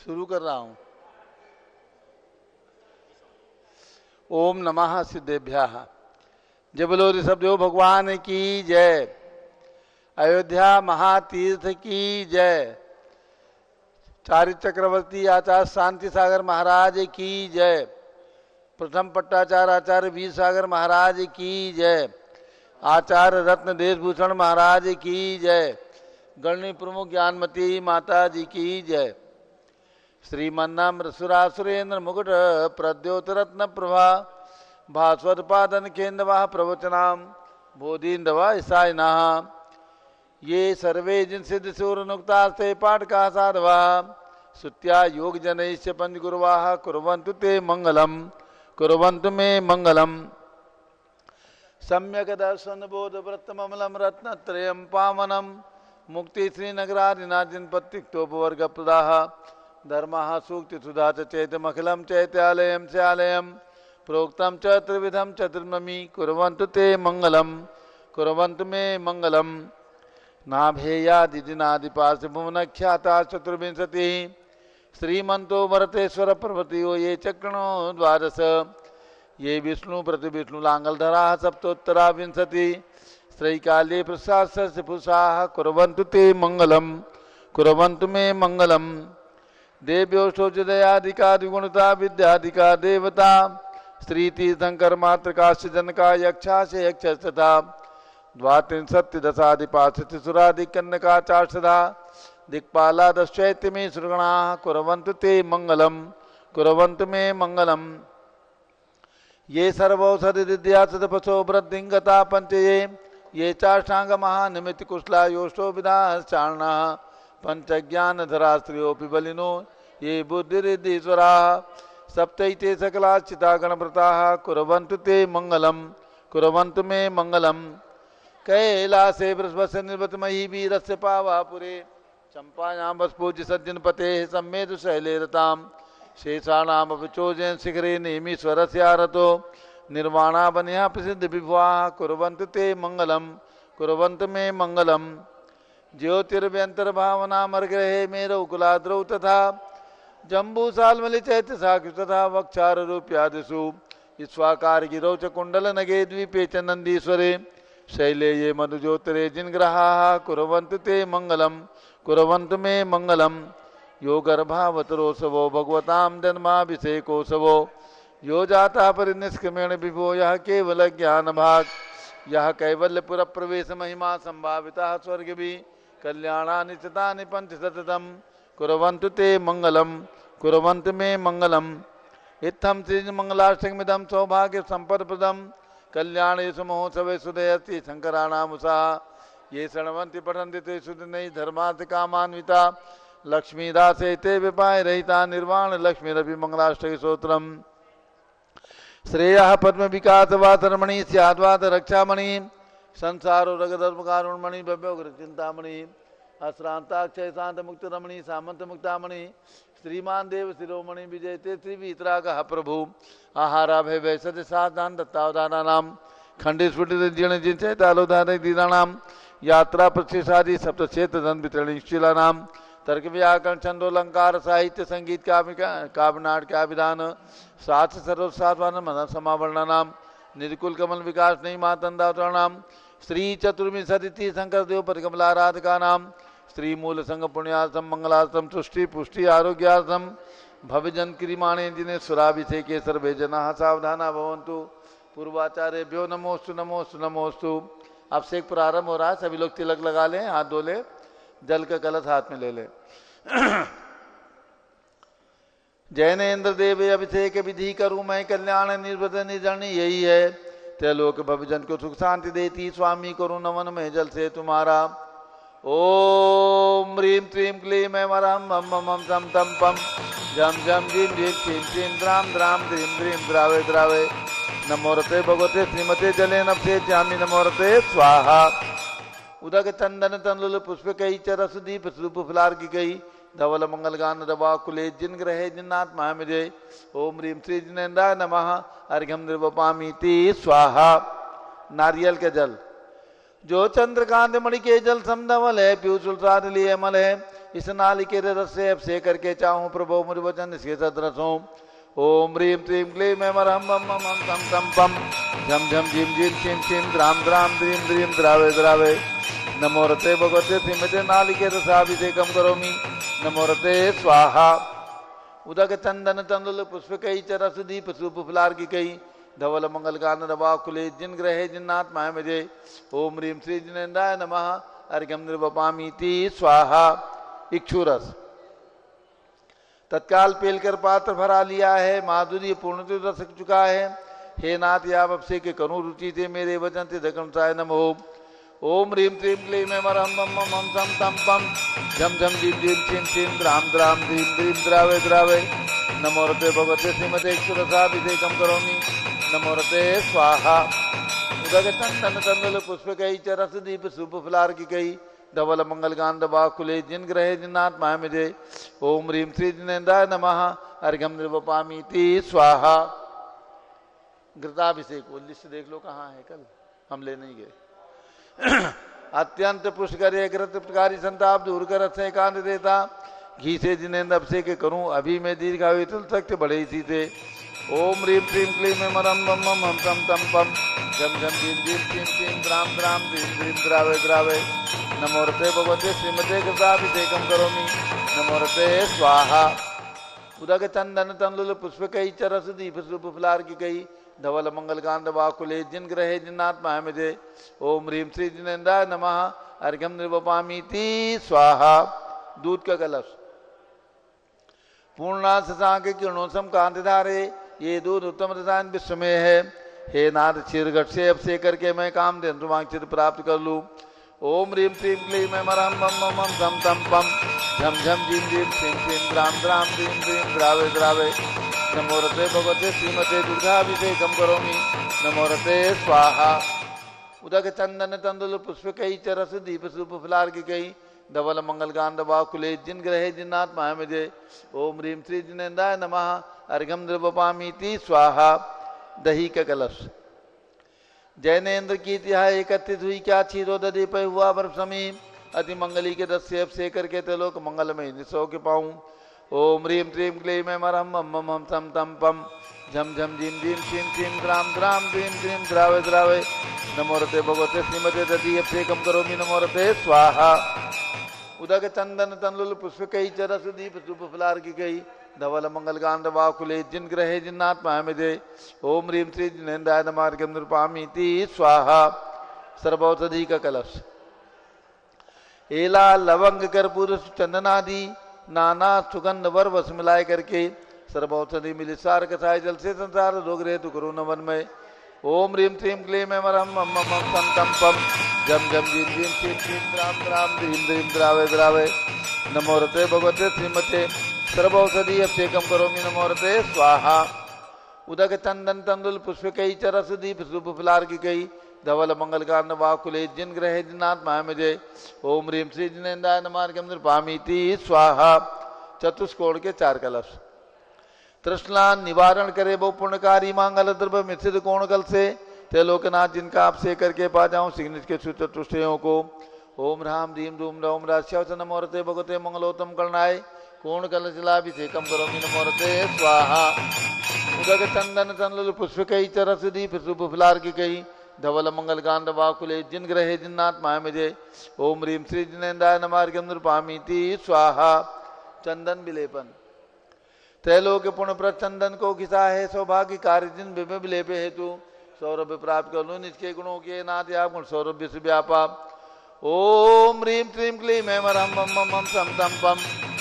शुरू कर रहा हूं। ओम नमः सिद्धेभ्यः। जय बोलो ऋषभदेव भगवान की जय। अयोध्या महातीर्थ की जय। चारित्र चक्रवर्ती आचार्य शांति सागर महाराज की जय। प्रथम पट्टाचार्य आचार्य वीर सागर महाराज की जय। आचार्य रत्न देशभूषण महाराज की जय। गणनी प्रमुख ज्ञानमती माता जी की जय। श्रीमन्नाम सुरासुरेन्द्र मुकुट प्रद्योत रत्न प्रभा भास्वत पादन केन्द्रवाह प्रवचनाम बोधिन्दवा ईसायना ये सर्वे जिन सिद्ध सूरनुक्तास्ते पाठका साधवा सुत्या योग जनैश्च पंचगुरुवाः कुर्वन्तु ते मंगलम कुर्वन्तु मे मंगलम। सम्यक दर्शन बोध व्रतममलम रत्नत्रयं पावनम मुक्ति श्रीनगरादिनाजिन पत्तिक्तोपवर्ग प्रदाः धर्मः सूक्ति सुधा चैतमखिलं चैत्यालयं स्यालयं प्रोक्तं च त्रिविधं चतुर्नमी कुर्वन्तु ते मंगलम कुर्वन्तु मे मंगलम। नाभेयादिदिनादिपार्श्वभुवनख्याता चतुर्विंशतिः श्रीमन्तो भरतेश्वर पर्वतीयो ये चक्रणो द्वादश ये विष्णु प्रतिविष्णु लांगलधराः सप्तोत्तरा विंशति श्रीकाले प्रसाद पुषाः कुर्वन्तु ते मंगलम कुर्वन्तु मे मंगलम। देव्यो शोचदयाधिकादिगुणता विद्याधिका देवता श्री तीर्थंकर मातृकाश्च जनका यक्षाश यक्ष तथा द्वात्रिंशत्ति दशाधिपाश्च सुराधिकन्नका चार्षदा दिक्पाला दश्चैत्यमे सुरगणाः कुर्वन्तु ते मंगलम कुर्वन्तु मे मंगलम। ये सर्वौषधि विद्या सदपसो वृद्धिंगता पंचये ये चाष्टांग महानिमित्त कुशला योष्टो विधाश्चारणः पंचज्ञानधरा स्त्रियोऽपि बलिनो ये बुद्धिरिद्धीश्वराः सप्तैते सकलाश्चिता गणव्रताः कुर्वन्तु ते मंगलम कुर्वन्तु मे मंगलम। कैलासे वृषभस्य निर्वतमयी वीरस्य पावापुरे चंपायां वस्पूज्य सज्जनपतेः सम्मेद शैले रतां शेषाणामपि चोजयन् शिखरे नेमीश्वरस्य आरतो निर्वाणावन्यः प्रसिद्ध विभुवाः कुर्वन्तु ते मंगलम कुर्वन्तु मे मंगलम। ज्योतिर्व्यंतर्भावनामर्ग्रहे मेरौ कुलाद्रौ तथा जम्बूसाल्मलि चैत्य साक्षु तथा वक्षारूप्यादिषु ईश्वाकार गिरौ च कुण्डलनगे द्वीपे च नन्दीश्वरे शैले ये मधुज्योतिरे जिनग्रहाः कुर्वन्तु ते मंगलम कुर्वन्तु मे मंगलम। यो गर्भावतरोत्सवो भगवतां जन्माभिषेकोत्सवो यो जाता परिनिष्क्रमेण विभो यः केवल ज्ञान भाग यह कैवल्यपुर प्रवेश महिमा संभाविता स्वर्ग भी कल्याणानि चितानि पंच सततम कुर्वन्तु ते मंगलम कुर्वन्तु मे मंगलम। इत्थं श्री मंगलाष्टकमिदं सौभाग्य संपदप्रदं कल्याणेषु महोत्सवे सुदयस्ति शंकराणामुषा ये शृण्वन्ति पठन्ति ते सुदिनैः धर्मार्थ कामान्विता लक्ष्मीदासे ते विपाय रहिता निर्वाण लक्ष्मीरपि मंगलाष्टक स्तोत्रम्। श्रेयः पद्म विकास वातरमणि स्याद्वाद रक्षामणि संसारो रगधर्मकारुणमणि भव्योग्र चिंतामणि अश्रांताक्षय शांत मुक्त रमणि सामंत मुक्तामणि श्रीमान देव शिरोमणि विजयते त्रिवीतरागः प्रभु आहारा भय वैसद साधान दत्तावधाना नाम खंडित स्फुटित जीर्ण जिन चैतालोधान दीनानाम यात्रा प्रतिशादी सप्त क्षेत्र धन वितरणशीला नाम तर्क व्याकरण छंदोलंकार साहित्य संगीत काव्य नाट्य विधान सात सर्वसाधवान मन समावरण नाम निर्कुल कमल विकास नहीं मातंदाम श्री चतुर्विंशति शंकर देव परिकमलाराधका नाम श्री मूल संघ पुण्यार्थम मंगलार्थम तुष्टि पुष्टि आरोग्यार्थम भवजन क्रियमाणे जिन्हें सुराभिषेके सर्वे जना सावधाना भवन्तु। पूर्वाचार्यभ्यो नमोस्तु नमोस्तु नमोस्तु। अब से प्रारंभ हो रहा है, सभी लोग तिलक लगा लें, हाथ धो ले, जल का कलश हाथ में ले ले। जैनेन्द्र देव अभिषेक विधि करूं मैं कल्याण निर्वध निर्जन यही है त्रैलोक भवजन को सुख शांति देती स्वामी करूं नमन में जल से तुम्हारा। ओम ह्रीं त्रीं क्लीं ऐं वरं मम मम सम तम पम जम जम जिम जिम चिम चिम द्राम द्राम द्रीं द्रीं द्रावे द्रावे नमोरते भगवते श्रीमते जले नभसे जामि नमोरते स्वाहा। उदक चंदन तंडुल पुष्प कई चरस दीप स्वरूप फुलार की गई धवल मंगल गान दवा कुले जिन ग्रहे जिन्नाथ महामिजय ओम ह्रीं श्री जिनेन्द्राय नमः अर्घ्यम निर्वपामीति स्वाहा। नारियल के जल जो चंद्रकांत मणि के जल समधवल है पीयूष लिए अमल है इस नालिके रस से अभिषेक करके चाहूँ प्रभो मुझ वचन इसके सदरसों। ओम ह्रीं क्लीं क्लीं ऐं रं मं मं मं तं तं पं झं झं झीं झीं छीं छीं द्रां द्रां द्रीं द्रीं द्रावे द्रावे। नमो रते भगवते श्रीमते नालिके रसाभिषेकं करोमि। नमो रते स्वाहा। उदक चंदन तंदुल पुष्प कई च रस दीप सूप फुलार की कई धवल मंगल गान रवा कुले जिन ग्रहे जिन्नाथ माय मजे। ओम ह्रीं श्री जिनेन्द्राय नमः अर्घ्यं निर्वपामीति स्वाहा। इक्षुरस तत्काल पेलकर पात्र भरा लिया है, माधुर्य पूर्ण रस चुका है। हे नाथ याव अभिषेक करूं रुचि से मेरे वचन से दक्षिणाय नमो। ओम ह्रीं क्लीं क्लीं ऐं रं मं मं मं तं तं पं झं झं झीं झीं छीं छीं द्रां द्रां द्रीं द्रीं द्रावे द्रावे। नमो रते भगवते श्रीमते इक्षुरसाभिषेकं करोमि। नमो रते स्वाहा। उदक चंदन तंदुल पुष्प कई च रस दीप सूप फुलार की कई धवल मंगल गांध बाकुले जिन ग्रहे जिन्नाथ माय मजे। ओम ह्रीं श्री जिनेन्द्राय नमः अर्घ्यं निर्वपामीति स्वाहा। घृताभिषेक वो लिस्ट देख लो कहाँ है, कल हम ले नहीं गए। अत्यंत पुष्कर घृत प्रकारी संताप दूर कर रथ एकांत देता घी से जिनेन्द्र अभिषेक करूं अभी मैं दीर्घायु तुल सकते बड़े इसी से। ओम ह्रीं क्लीं क्लीं ऐं रं मं मं मं तं तं पं झं झं झीं झीं छीं छीं द्रां द्रां द्रीं द्रीं द्रावे द्रावे। नमो रते भगवते श्रीमते घृताभिषेकं करोमि। नमो रते स्वाहा। उदक चंदन तंदुल पुष्प कई च रस दीप सूप फुलार की कई धवल मंगल गांध वाकुले जिन ग्रहे जिन्नाथ माय मजे। ओम ह्रीं श्री जिनेन्द्राय नमः अर्घ्यं निर्वपामीति स्वाहा। दूध का कलश पूर्णा शशांक किरणों सम कांत धारे ये दूध उत्तम रसायन विश्व में है। हे नाथ क्षीरघट से अभिषेक करके मैं काम देन वांछित प्राप्त कर लूँ। ओम ह्रीं क्लीं क्लीं ऐं रं मं मं मं तं तं पं झं झं झीं झीं छीं छीं द्रां द्रां द्रीं द्रीं द्रावे द्रावे। नमो रते भगवते श्रीमते दुर्गाभिषेकं करोमि। नमो रते स्वाहा। उदक चंदन तंदुल पुष्प कई च रस दीप सूप फुलार की कई धवल मंगल गांध वाकुले जिन ग्रहे जिन्नाथ माय मजे। ओम ह्रीं श्री जिनेन्द्राय नमः अर्घ्यं निर्वपामीति स्वाहा। दही का कलश जैनेन्द्र की तिहाई एकत्रित हुई क्या क्षीरो दधि पे हुआ बर्फ समी अति मंगली के दस से अभिषेक करके तेलोक मंगलमय निसो के पाऊं। ओम ह्रीं क्लीं क्लीं ऐं रं मं मं मं तं तं पं झं झं झीं झीं छीं छीं द्रां द्रां द्रीं द्रीं द्रावे द्रावे। नमो रते भगवते श्रीमते दधि अभिषेकं करोमि। नमो रते स्वाहा। उदक चंदन तंदुल पुष्प कई च रस दीप सूप फुलार की कई धवल मंगल गांध वाकुले जिन ग्रहे जिन्नाथ माय मजे। ओम ह्रीं श्री जिनेन्द्राय नमः अर्घ्यं निर्वपामीति स्वाहा। सर्वौषधि का कलश एला लवंग कर्पूर चंदनादि नाना सुगंध वर वस मिलाए करके सर्वौषधि मिली सार कसाय जल से संसार रोग रहे तो करो नवन में। ओम ह्रीं क्लीं क्लीं ऐं रं मं मं मं तं तं पं झं झं झीं झीं छीं छीं द्रां द्रां द्रीं द्रीं द्रावे द्रावे। नमो रते भगवते श्रीमते सर्वौषधि अभिषेकं करोमि। नमो रते स्वाहा। उदक चंदन तंदुल पुष्प कई च रस दीप सूप फुलार की कई धवल मंगल गांध वाकुले जिन ग्रहे जिन्नाथ माय मजे। ओम ह्रीं श्री जिनेन्द्राय नमः अर्घ्यं निर्वपामीति स्वाहा। चतुष्कोण के चार कलश तृष्णा निवारण करे वो पुण्यकारी मांगल द्रव्य मिश्रित कोण कल से ते लोकनाथ जिनका आपसे करके पा जाऊं सिग्निज के चतुष्टयों को। ओम राम रीम रूम रौम राश्यवच नमो रते भगवते मंगलोत्तम करणाय कोण कल जलाभिषेकं करोमि। नमो रते स्वाहा। उदक चंदन तंदुल पुष्प कई च रस दीप सूप फुलार की कई धवल मंगल गांध वाकुले जिन ग्रहे जिन्नाथ माय मजे। ओम ह्रीं श्री जिनेन्द्राय नमः अर्घ्यं निर्वपामीति स्वाहा। चंदन विलेपन त्रैलोक पुण्य प्रद चंदन को घिसा है सौभाग्य कार्य जिन विलेप हेतु सौरभ्य प्राप्त कर लो निष्के गुणों के नाथ या गुण सौरभ्य से व्यापा। ओम ह्रीं क्लीं क्लीं ऐं रं मं मं मं तं तं पं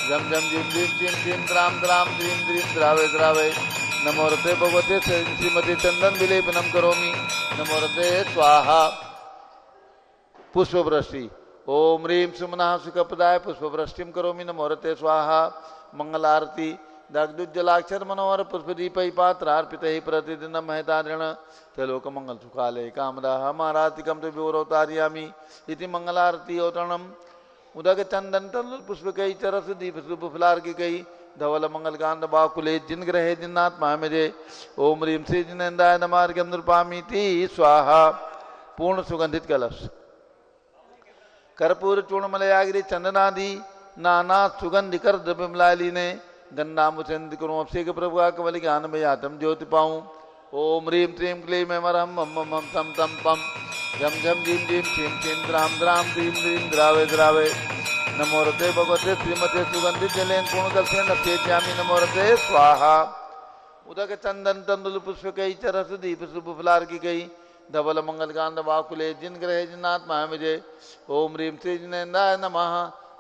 झं झं झीं झीं छीं छीं द्रां द्रां द्रीं द्रीं द्रावे द्रावे। नमो रते भगवते श्रीमते चंदन विलेपनम करोमि। नमो रते स्वाहा। पुष्पवृष्टि ओम ह्रीं सुमनः सुखप्रदाय पुष्पवृष्टिं करोमि। नमो रते स्वाहा। मंगल आरती दग्धुज्जलाक्षर मनोहर पुष्पदीप पात्रार्पित ही प्रतिदिन महतारण तेलोक मंगल सुखालय कामदा हमारातिकम तो विवरोतार्यामी इति मंगलारती औतरणम। उदक चंदन तंदुल पुष्प कई चरस दीप सूप फुलार की कई धवल मंगल कांड बाकुले जिन ग्रहे जिन्नाथ माय मजे। ओम ह्रीं श्री जिनेन्द्राय नमः अर्घ्यं निर्वपामीति स्वाहा। पूर्ण सुगंधित कलश कर्पूर चूर्ण मलयागिरी चंदनादि नाना सुगंधिकर द्रव्यमलालीने गन्धामुचंद करूँ अभिषेक प्रभु का कवल ज्ञान में आत्म ज्योति पाऊँ। ओम ह्रीं क्लीं क्लीं मम मम मम तम तम पम झम झम झीम झीम छीम छीम द्राम द्राम द्रीम द्रीम द्रावे द्रावे। नमोरते भगवते श्रीमते सुगंधित जलेन पूर्णदर्शन नफेज्यामि नमोरते स्वाहा। उदक चंदन तंदुल पुष्प कई चरस दीप शुभ फलार की गई धवल मंगल कांड वाकुले जिन ग्रह जिनात्मा विजय। ओम ह्रीं श्री जिनेन्द्राय नमः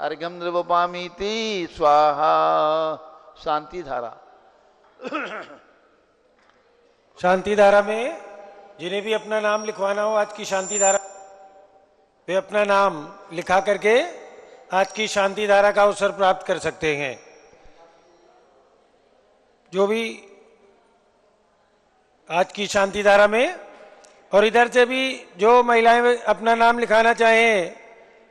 अर्घ्यम नृवपामीति स्वाहा। शांति धारा। शांति धारा में जिन्हें भी अपना नाम लिखवाना हो आज की शांति धारा वे अपना नाम लिखा करके आज की शांति धारा का अवसर प्राप्त कर सकते हैं। जो भी आज की शांति धारा में, और इधर से भी जो महिलाएं अपना नाम लिखाना चाहें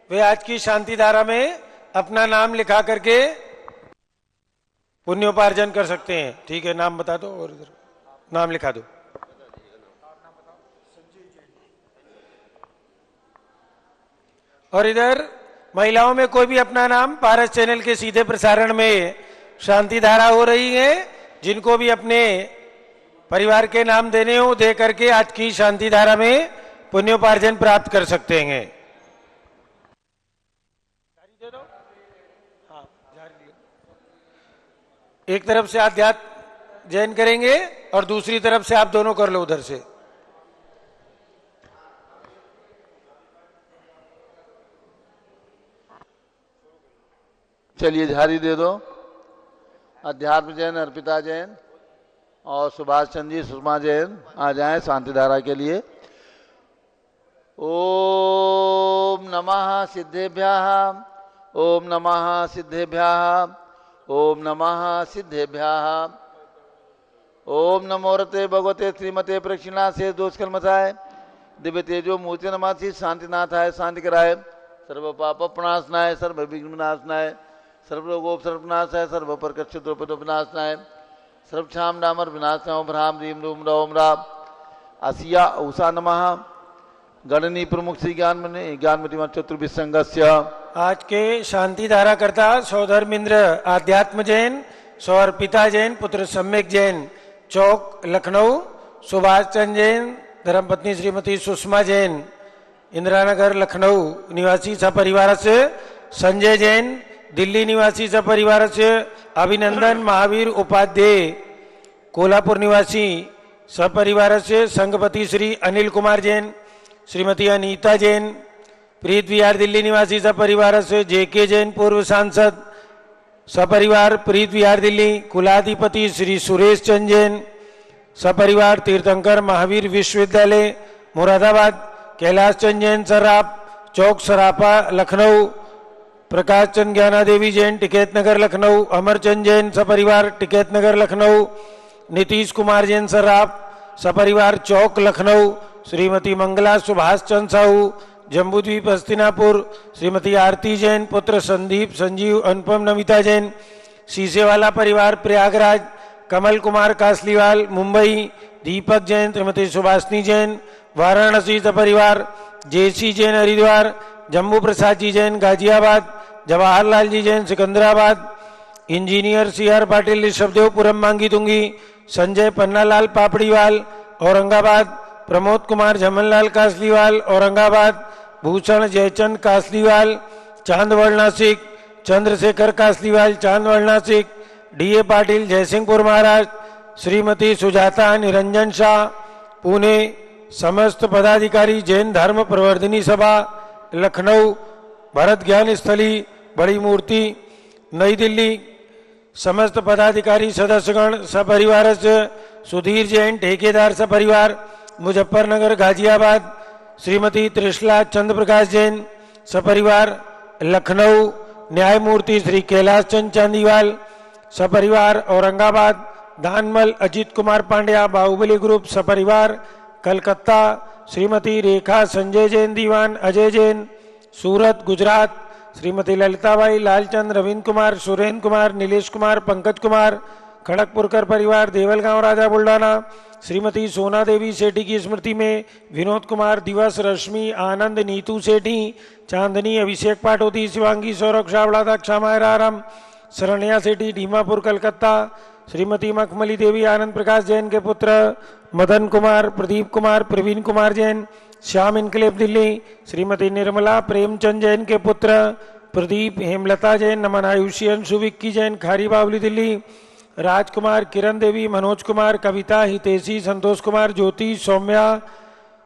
वे आज की शांति धारा में अपना नाम लिखा करके पुण्योपार्जन कर सकते हैं। ठीक है, नाम बता दो और इधर नाम लिखा दो। और इधर महिलाओं में कोई भी अपना नाम पारस चैनल के सीधे प्रसारण में शांति धारा हो रही है, जिनको भी अपने परिवार के नाम देने हो दे करके आज की शांति धारा में पुण्योपार्जन प्राप्त कर सकते हैं। एक तरफ से आध्यात्म जैन करेंगे और दूसरी तरफ से आप दोनों कर लो उधर से। चलिए झारी दे दो। अध्यात्म जैन, अर्पिता जैन और सुभाष चंद्र जी, सुषमा जैन आ जाएं शांति धारा के लिए। ओम नमः सिद्धेभ्यः, ओम नमः सिद्धेभ्यः, ओम नमः सिद्धेभ्यः। ओम नमोरते भगवते श्रीमते प्रक्षिणा से दोष कलमसाय दिव्य तेजो मूर्ति नमासी शांतिनाथाय शांति कराय सर्व पाप प्रणाशनाय सर्व विघ्न विनाशनाय सर्व रोगोपसर्पनाशाय सर्व प्रकटोपनाशनाय सर्व क्षाम डामर विनाशनाय भ्राम रीम रूम रोम राम असिया उषा नमः। गणनी प्रमुख श्री ज्ञानमति चतुर्भिः संघस्य आज के शांति धारा करता सौधर्मेंद्र आध्यात्म जैन, सौअर्पिता जैन, पुत्र सम्यक जैन, चौक लखनऊ, सुभाष चंद्र जैन, धर्मपत्नी श्रीमती सुषमा जैन, इंदिरानगर लखनऊ निवासी सपरिवार से, संजय जैन दिल्ली निवासी सपरिवार से, अभिनंदन महावीर उपाध्याय कोल्हापुर निवासी सपरिवार से, संघपति श्री अनिल कुमार जैन, श्रीमती अनीता जैन प्रीत विहार दिल्ली निवासी सपरिवार से, जेके जैन पूर्व सांसद सपरिवार प्रीत विहार दिल्ली, कुलाधिपति श्री सुरेश चंद जैन सपरिवार तीर्थंकर महावीर विश्वविद्यालय मुरादाबाद, कैलाश चंद जैन सर्राफ चौक सराफा लखनऊ, प्रकाश चंद ज्ञाना देवी जैन टिकैत नगर लखनऊ, अमरचंद जैन सपरिवार टिकैत नगर लखनऊ, नीतीश कुमार जैन सर्राफ सपरिवार चौक लखनऊ, श्रीमती मंगला सुभाष चंद साहू जम्बूद्वीप हस्तिनापुर, श्रीमती आरती जैन पुत्र संदीप संजीव अनुपम नमिता जैन शीशेवाला परिवार प्रयागराज, कमल कुमार कासलीवाल मुंबई, दीपक जैन, श्रीमती सुभाषनी जैन वाराणसी सपरिवार, J C Jain Haridwar, Jambu Prasad ji Jain Ghaziabad, Jawaharlal ji Jain Secunderabad, engineer C R Patil Rishabhdevpuram Mangi Tungi, Sanjay Pannalal Papdiwal Aurangabad, Pramod Kumar Jhamanlal Kasliwal Aurangabad, Bhushan Jaichand Kasliwal Chandwad Nashik, Chandrashekhar Kasliwal Chandwad Nashik, D A Patil Jaysingpur Maharashtra, Shrimati Sujata Niranjan Shah Pune, समस्त पदाधिकारी जैन धर्म प्रवर्धिनी सभा लखनऊ, भरत ज्ञान स्थली बड़ी मूर्ति नई दिल्ली, समस्त पदाधिकारी सदस्यगण सपरिवार से, सुधीर जैन ठेकेदार सपरिवार मुजफ्फरनगर गाजियाबाद, श्रीमती त्रिशला चंद्र प्रकाश जैन सपरिवार लखनऊ, न्यायमूर्ति श्री कैलाश चंद चांदीवाल सपरिवार औरंगाबाद, दानमल अजीत कुमार पांड्या बाहुबली ग्रुप सपरिवार कलकत्ता, श्रीमती रेखा संजय जैन दीवान अजय जैन सूरत गुजरात, श्रीमती ललिताबाई लालचंद रविंद्र कुमार सुरेंद्र कुमार नीलेश कुमार पंकज कुमार खड़गपुरकर परिवार देवलगांव राजा बुल्ढाना। श्रीमती सोना देवी सेठी की स्मृति में विनोद कुमार दिवस, रश्मि, आनंद, नीतू सेठी, चांदनी, अभिषेक पाटोती, शिवांगी, सौरभ शावड़ा, दक्षा मायराराम, शरण्या सेठी, डीमापुर कलकत्ता। श्रीमती मखमली देवी आनंद प्रकाश जैन के पुत्र मदन कुमार, प्रदीप कुमार, प्रवीण कुमार जैन, श्याम इनकलेब दिल्ली। श्रीमती निर्मला प्रेमचंद जैन के पुत्र प्रदीप, हेमलता जैन, नमन आयुषी, अंशु विक्की जैन, खारी बावली दिल्ली। राजकुमार, किरण देवी, मनोज कुमार, कविता, हितेशी, संतोष कुमार, ज्योति, सौम्या,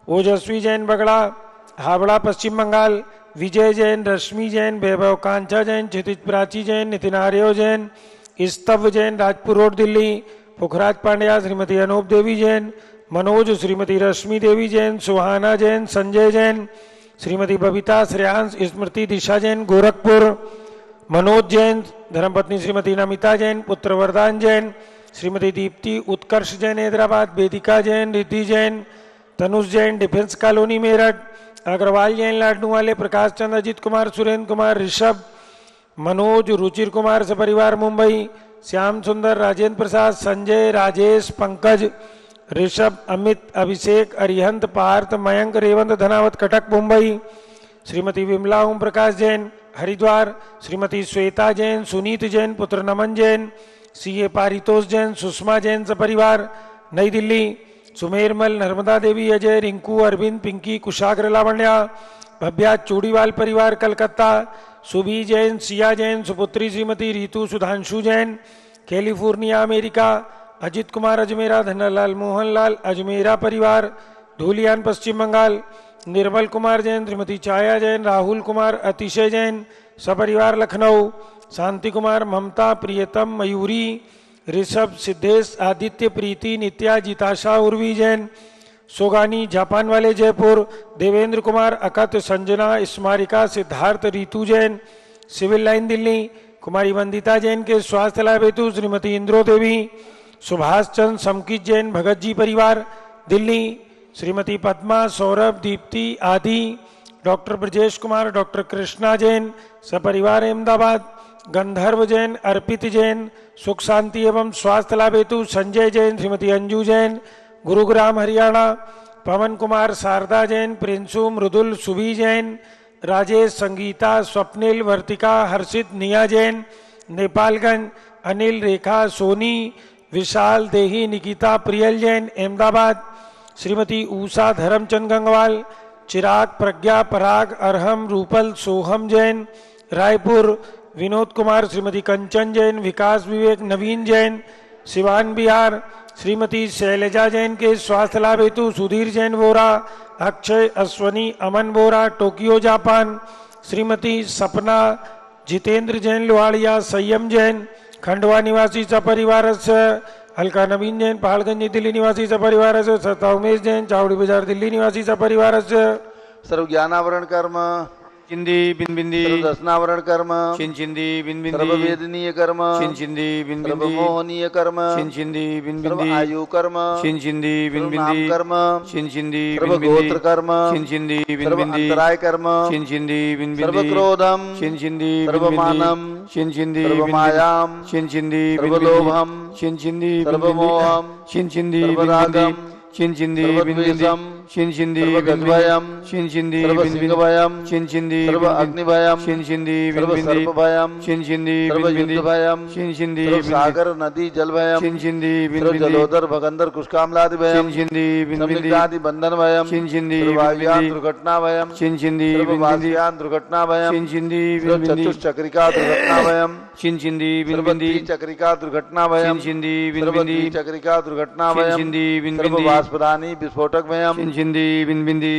ओजस्वी जैन बगड़ा, हावड़ा पश्चिम बंगाल। विजय जैन, रश्मि जैन, वैभव कांचा जैन, क्षितिज प्राची जैन, नितिन आर्यो जैन, स्तव जैन, राजपुर रोड दिल्ली। पुखराज पांड्या, श्रीमती अनूप देवी जैन, मनोज, श्रीमती रश्मि देवी जैन, सुहाना जैन, संजय जैन, श्रीमती बबीता, श्रेयांश, स्मृति, दिशा जैन, गोरखपुर। मनोज जैन, धर्मपत्नी श्रीमती नमिता जैन, पुत्र वरदान जैन, श्रीमती दीप्ति, उत्कर्ष जैन हैदराबाद, वेदिका जैन, रिद्धि जैन, तनुष जैन, डिफेंस कॉलोनी मेरठ। अग्रवाल जैन, लाडनू वाले, प्रकाश चंद्र, अजित कुमार, सुरेंद्र कुमार, ऋषभ, मनोज, रुचिर कुमार सपरिवार मुंबई। श्याम सुंदर, राजेंद्र प्रसाद, संजय, राजेश, पंकज, ऋषभ, अमित, अभिषेक, अरिहंत, पार्थ, मयंक, रेवंत, धनावत, कटक मुंबई। श्रीमती विमला ओम प्रकाश जैन हरिद्वार। श्रीमती श्वेता जैन, सुनीत जैन, पुत्र नमन जैन, सीए पारितोष जैन, सुषमा जैन सपरिवार नई दिल्ली। सुमेरमल, नर्मदा देवी, अजय, रिंकू, अरविंद, पिंकी, कुशाग्र, लावण्या, भव्या, चूड़ीवाल परिवार कलकत्ता। सुबी जैन, सिया जैन, सुपुत्री श्रीमती रीतू, सुधांशु जैन, कैलिफोर्निया अमेरिका। अजित कुमार अजमेरा, धनलाल मोहनलाल, अजमेरा परिवार धूलियान पश्चिम बंगाल। निर्मल कुमार जैन, श्रीमती छाया जैन, राहुल कुमार, अतिशय जैन सपरिवार लखनऊ। शांति कुमार, ममता, प्रियतम, मयूरी, ऋषभ, सिद्धेश, आदित्य, प्रीति, नित्या, जिताशा, उर्वी जैन, सोगानी, जापान वाले जयपुर। देवेंद्र कुमार, अकत, संजना, स्मारिका, सिद्धार्थ, रीतू जैन, सिविल लाइन दिल्ली। कुमारी वंदिता जैन के स्वास्थ्य लाभ हेतु श्रीमती इंद्रो देवी, सुभाष चंद्र, समकित जैन, भगत जी परिवार दिल्ली। श्रीमती पद्मा, सौरभ, दीप्ति आदि। डॉक्टर ब्रजेश कुमार, डॉक्टर कृष्णा जैन सपरिवार अहमदाबाद। गंधर्व जैन, अर्पित जैन, सुख शांति एवं स्वास्थ्य लाभ हेतु संजय जैन, श्रीमती अंजू जैन, गुरुग्राम हरियाणा। पवन कुमार, शारदा जैन, प्रिंसु, मृदुल, सुभी जैन, राजेश, संगीता, स्वप्निल, वर्तिका, हर्षित, निया जैन, नेपालगंज। अनिल, रेखा, सोनी, विशाल, देही, निकिता, प्रियल जैन अहमदाबाद। श्रीमती ऊषा धर्मचंद गंगवाल, चिराग, प्रज्ञा, पराग, अरहम, रूपल, सोहम जैन रायपुर। विनोद कुमार, श्रीमती कंचन जैन, विकास, विवेक, नवीन जैन सिवान बिहार। श्रीमती शैलजा जैन के स्वास्थ्य लाभ हेतु सुधीर जैन वोरा, अक्षय, अश्वनी, अमन वोरा, टोक्यो जापान। श्रीमती सपना, जितेंद्र जैन लोहाड़िया, संयम जैन खंडवा निवासी सपरिवार से। हल्का नवीन जैन, पहाड़गंज दिल्ली निवासी सपरिवार से। सत्ता उमेश जैन, चावड़ी बाजार दिल्ली निवासी सपरिवार से। सर्व ज्ञानावरण कर्म चिंदी बिन बिंदी, सर्व दर्शनावरण कर्म चिंदी बिन बिंदी, सर्व वेदनीय कर्म चिंदी बिन सर्व बिंदी, मोहनीय कर्म चिंदी बिन सर्व बिंदी, आयु कर्म चिंदी बिन सर्व बिंदी, नाम कर्म चिंदी सर्व बिन गोत्र बिंदी, कर्म चिंदी बिन सर्व बिंदी, अंतराय कर्म चिंदी बिन सर्व बिंदी, क्रोधम चिंदी सर्व मानम चिंदी सर्व मायाम चिंदी सर्व लोभम चिंदी सर्व मोहम चिंदी सर्व रागम चिंदी सर्व बिन बिंदी, द्वेषम चिंदी सर्व बिन बिंदी, गजभयम चिंदी सर्व बिन बिंदी, सिंहभयम चिंदी सर्व अग्निभयम चिंदी बिन सर्व बिंदी, सर्पभयम चिंदी सर्व बिन बिंदी, युद्धभयम चिंदी सर्व सागर नदी जलभयम चिंदी बिन सर्व बिंदी, जलोदर भगंदर कुष्कामलादि भयम चिंदी बिन बिंदी, संदिग्धादि बंधन भयम चिंदी सर्व बिन वायुयान बिंदी, दुर्घटना भयम चिंदी सर्व बिन बिंदी, वासयान दुर्घटना भयम चिंदी सर्व बिन बिंदी, चतुष्चक्रिका दुर्घटना भयम चिंदी बिन सर्व बिंदी, त्रिचक्रिका दुर्घटना भयम चिंदी बिन सर्व बिंदी, त्रिचक्रिका दुर्घटना भयम चिंदी बिन सर्व बिंदी, वाष्पदानी विस्फोटक भयम चिंदी बिन बिंदी,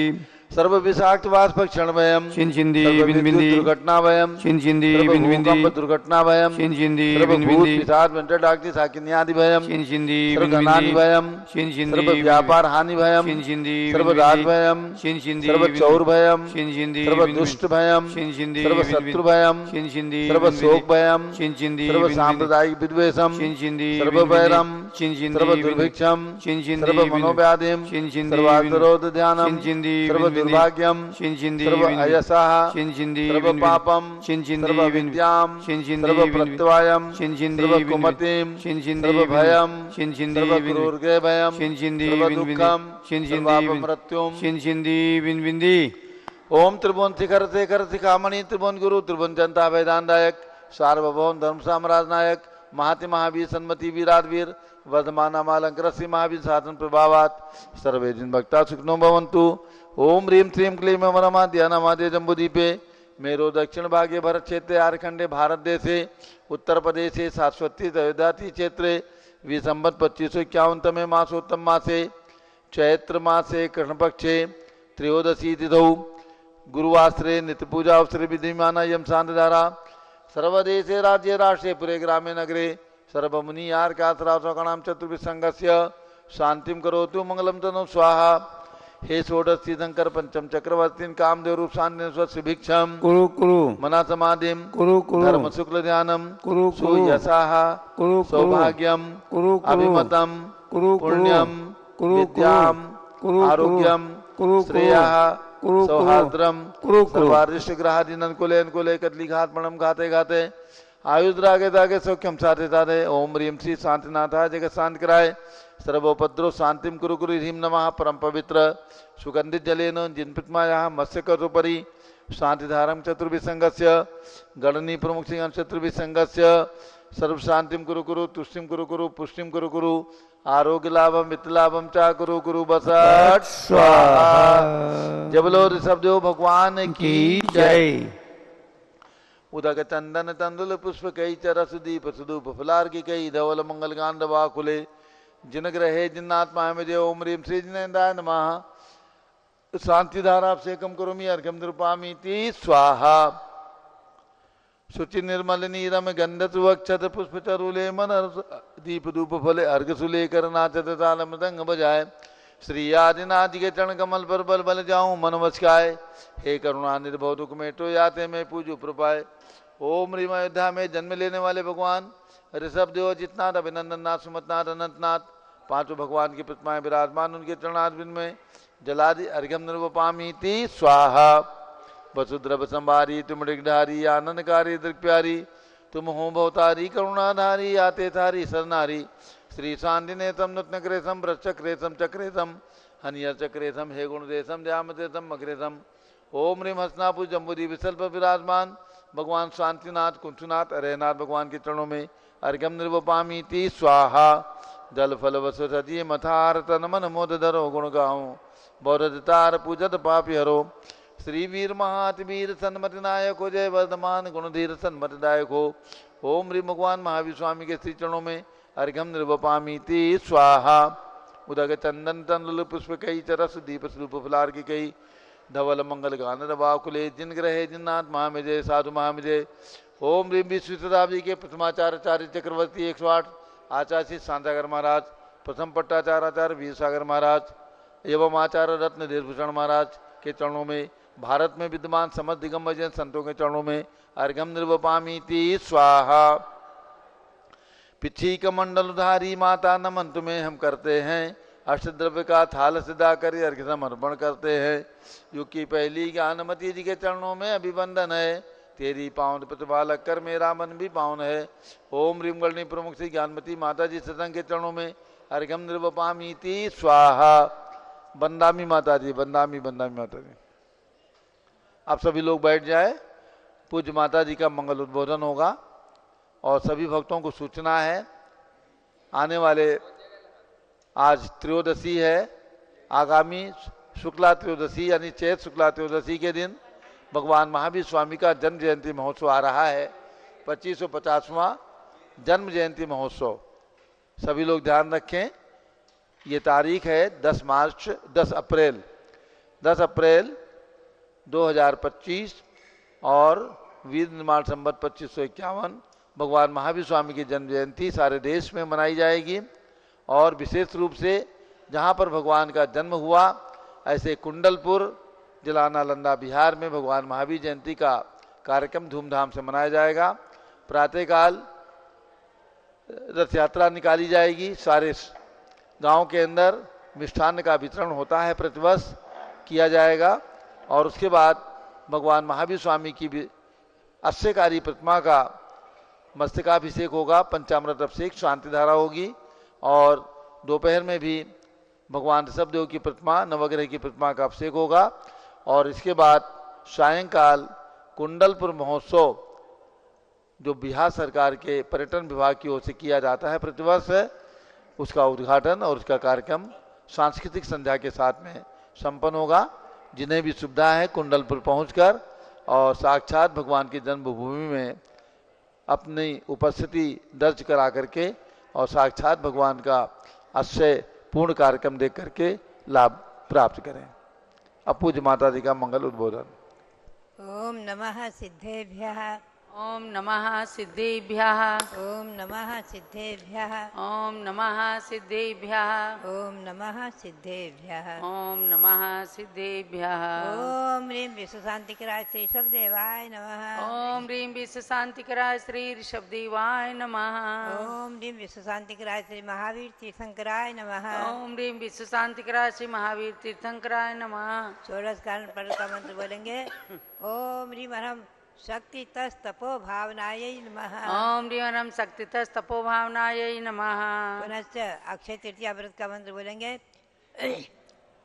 सर्व विषाक्त वाष्प क्षण भयम चिंदी सर्व बिन विद्युत बिंदी, दुर्घटना भयम चिंदी सर्व बिन बिंदी, भूकंप दुर्घटना भयम चिंदी सर्व बिन भूत बिंदी, पिशाच वेंटर डाकनी साकिन्यादि भयम चिंदी सर्व बिन धनानि बिंदी, भयम चिंदी सर्व व्यापार हानि भयम चिंदी सर्व बिन राज बिंदी, भयम चिंदी सर्व चौर भयम चिंदी सर्व दुष्ट भयम चिंदी सर्व शत्रु भयम चिंदी सर्व शोक भयम चिंदी सर्व सांप्रदायिक विद्वेषम चिंदी सर्व वैरम चिंदी सर्व दुर्भिक्षम चिंदी सर्व मनोव्याधिम सर्व आत्मरोध ध्यानम चिंदी सर्व दुर्भाग्यम शिंशिंदी सर्व बिन अयसाः शिंशिंदी सर्व बिन पापम शिंशिंदी सर्व बिन विद्याम शिंशिंदी सर्व बिन प्रत्यवायम शिंशिंदी सर्व बिन कुमतिम शिंशिंदी सर्व बिन भयम शिंशिंदी सर्व बिन क्रूरगे भयम शिंशिंदी सर्व बिन दुःखम शिंशिंदी बिन सर्वापमृत्युम शिंशिंदी बिन बिंदी ओम त्रिभुवन शिखर शेखर शिखामणि त्रिभुवन गुरु त्रिभुवन जनता वेदांतायक सार्वभौम धर्म साम्राज्य नायक महाति महावीर सन्मति वीराधवीर वर्धमान मालंकर श्री महावीर साधन प्रभावात सर्वे दिन भक्ता सुखनो भवन्तु। ओम ह्रीं श्रीं क्लीं वरमा ध्यानमादे जम्बूदीपे मेरो दक्षिण भागे भरत क्षेत्रे आरखंडे भारत देशे उत्तर प्रदेशे सारस्वती दयोदाती क्षेत्रे विसंबत 2551 मासोत्तम मासे चैत्र मासे कृष्ण पक्षे त्रयोदशी तिथौ गुरुवासरे नित्य पूजा अवसरे विधिमान यम शांतधारा सर्वदेशे राज्ये राष्ट्रे पुरे ग्रामे नगरे सर्वमुनि यार्कात्रासकणाम चतुर्विसंगस्य शांतिम करोतु मंगलम तनु स्वाहा। हे षोडशी शंकर पंचम चक्रवर्तीन कामदेव रूप शांति स्वस्य भिक्षम कुरु कुरु मना समाधिम कुरु कुरु धर्म शुक्ल ध्यानम कुरु कुरु सुयसाः कुरु सौभाग्यम कुरु अभिमतम कुरु पुण्यम कुरु विद्याम कुरु आरोग्यम कुरु श्रेयः कुरु सौहार्द्रम कुरु सर्वारिष्ट ग्रहादीन अनुकूले अनुकूले कदली घात मणम घाते घाते आयुद्रागे दागे सौख्यम साधे साधे ओम ह्रीं श्री शांतिनाथाय जगत शांत कराय सर्वोपद्रव शांतिम कुरु कुरु ह्रीं नमः परम पवित्र सुगंधित जलेन जिन प्रतिमायाः मत्स्य करोपरि शांतिधारम चतुर्विसंगस्य गणनी प्रमुख सिंह चतुर्विसंगस्य सर्व शांतिम कुरु कुरु तुष्टिम कुरु कुरु पुष्टिम कुरु कुरु आरोग्य लाभम वित्त लाभम चा कुरु कुरु बसट स्वाहा। जय बोलो ऋषभदेव भगवान की जय। उदक चंदन तंदुल पुष्प कई चरस दीप सुदूप फुलार की कई धवल मंगल गांड वाकुले जिन ग्रहे जिन्नात्मा में जय ओम ह्रीं श्री जिनेन्द्राय नमः शांति धारा से कम करोमि अर्घ्यम निरूपामि स्वाहा। शुचि निर्मल नीरम गंध सुवक्षत पुष्प चरुले मन दीप धूप फले अर्घ सुलेकर नाचत ताल मृदंग बजाए श्री आदिनाथ के चरण कमल पर बल बल जाऊं मन वचकाए हे करुणा निर्भव दुख मेटो याते मैं पूजू प्रपाए। ओम ह्रीं अयोध्या में जन्म लेने वाले भगवान ऋषभ देव जितनाथ अभिनंदन नाथ सुमतनाथ अनंतनाथ पांचों भगवान की प्रतिमाएं विराजमान उनके चरणारविंद में जलादि अर्घ्यम निर्वपामि स्वाहा। वसुद्रव संभारी तुम ऋगधारी आनंदकारी दृक्प्यारी तुम हो भवतारी करुणाधारी आते थारी सरनारी श्री शांतिने तम नृत्नक्रेशम वृक्षक्रेशम चक्रेशम हनियर चक्रेशम हे गुणदेशम द्यामदेशम मग्रेशम। ओम ह्रीं हसनापु जम्बूदी विशल पर विराजमान भगवान शांतिनाथ कुंचुनाथ अरहनाथ भगवान के चरणों में अर्घ्यम निर्वपामि स्वाहा। जल फल वसु सजी मथार तन मन मोद धरो गुण गाऊं बौरतार पूजत पापी हरो श्री वीर महातवीर सन्मति नायक हो जय वर्धमान गुणधीर सन्मति दायक हो। ओम ह्रीं भगवान महावीर स्वामी के श्री चरणों में अर्घ्यम निर्वपामि स्वाहा। उदक चंदन तंदुल पुष्प कई चरस दीप स्वरूप फुलार की कई धवल मंगल गान रवाकुले जिन ग्रहे जिन्नाथ महामिजय साधु महामिजय। ओम ह्रीं विश्वशताब्दी के प्रथमाचार्य चक्रवर्ती 108 आचार्य श्री शांतागर महाराज प्रथम पट्टाचार्य आचार्य वीर सागर महाराज एवं आचार्य रत्न धीरभूषण महाराज के चरणों में भारत में विद्यमान समस्त दिगंबर जैन संतों के चरणों में अर्घ्यम निर्वपामि स्वाहा। पिछी कमंडलधारी माता नमन तुम्हें हम करते हैं अष्टद्रव्य का थाल सिदा कर अर्घ्य समर्पण करते हैं। युग की पहली ज्ञानमती जी के चरणों में अभिवंदन है तेरी पावन प्रतिभा लग कर मेरा मन भी पावन है। ओम ह्रीं गणनी प्रमुख श्री ज्ञानमती माता जी सत्संग के चरणों में अर्घ्यम निर्वपामि स्वाहा। बंदामी माता जी बंदामी माता जी आप सभी लोग बैठ जाए। पूज्य माता जी का मंगल उद्बोधन होगा और सभी भक्तों को सूचना है आने वाले आज त्रयोदशी है आगामी शुक्ला त्रयोदशी यानी चैत शुक्ला त्रयोदशी के दिन भगवान महावीर स्वामी का जन्म जयंती महोत्सव आ रहा है 2550वां जन्म जयंती महोत्सव। सभी लोग ध्यान रखें ये तारीख है 10 अप्रैल 2025 और वीर निर्माण संवत 2551 भगवान महावीर स्वामी की जन्म जयंती सारे देश में मनाई जाएगी। और विशेष रूप से जहाँ पर भगवान का जन्म हुआ ऐसे कुंडलपुर जिला नालंदा बिहार में भगवान महावीर जयंती का कार्यक्रम धूमधाम से मनाया जाएगा। प्रातःकाल रथ यात्रा निकाली जाएगी। सारे गांव के अंदर मिष्ठान्न का वितरण होता है प्रतिवर्ष किया जाएगा। और उसके बाद भगवान महावीर स्वामी की भी अस्यकारी प्रतिमा का मस्तकाभिषेक होगा, पंचामृत अभिषेक, शांति धारा होगी। और दोपहर में भी भगवान ऋषभदेव की प्रतिमा, नवग्रह की प्रतिमा का अभिषेक होगा। और इसके बाद सायंकाल कुंडलपुर महोत्सव जो बिहार सरकार के पर्यटन विभाग की ओर से किया जाता है प्रतिवर्ष, उसका उद्घाटन और उसका कार्यक्रम सांस्कृतिक संध्या के साथ में संपन्न होगा। जिन्हें भी सुविधा है कुंडलपुर पहुंचकर और साक्षात भगवान की जन्मभूमि में अपनी उपस्थिति दर्ज करा करके और साक्षात भगवान का अक्षय पूर्ण कार्यक्रम देख करके लाभ प्राप्त करें। अब पूज्य माता जी का मंगल उद्बोधन। ओम नमः सिद्धेभ्यः। ओम नमः सिद्धेभ्यः। ओम नमः सिद्धेभ्यः। ओम नमः सिद्धेभ्यः। ओम नमः सिद्धेभ्यः। ओम नमः सिद्धेभ्यः। ओम ह्रीं विश्व शांतिकराय श्री ऋषभदेवाय नमः। ओम ह्रीं विश्व शांतिकराय श्री ऋषभदेवाय नमः। ओम ह्रीं विश्व शांतिकराय श्री महावीर तीर्थंकराय नमः। ओम ह्रीं विश्व शांतिकराय श्री महावीर तीर्थंकराय नमः। षोडश कारण पर्व का मंत्र बोलेंगे। ओम ह्रीं हरम शक्ति तस् तपो भावनायै नमः। ओम ह्रीं हरम शक्ति तस् तपो भावनायै नमः। पुनश्च अक्षय तृतीया व्रत का मंत्र बोलेंगे।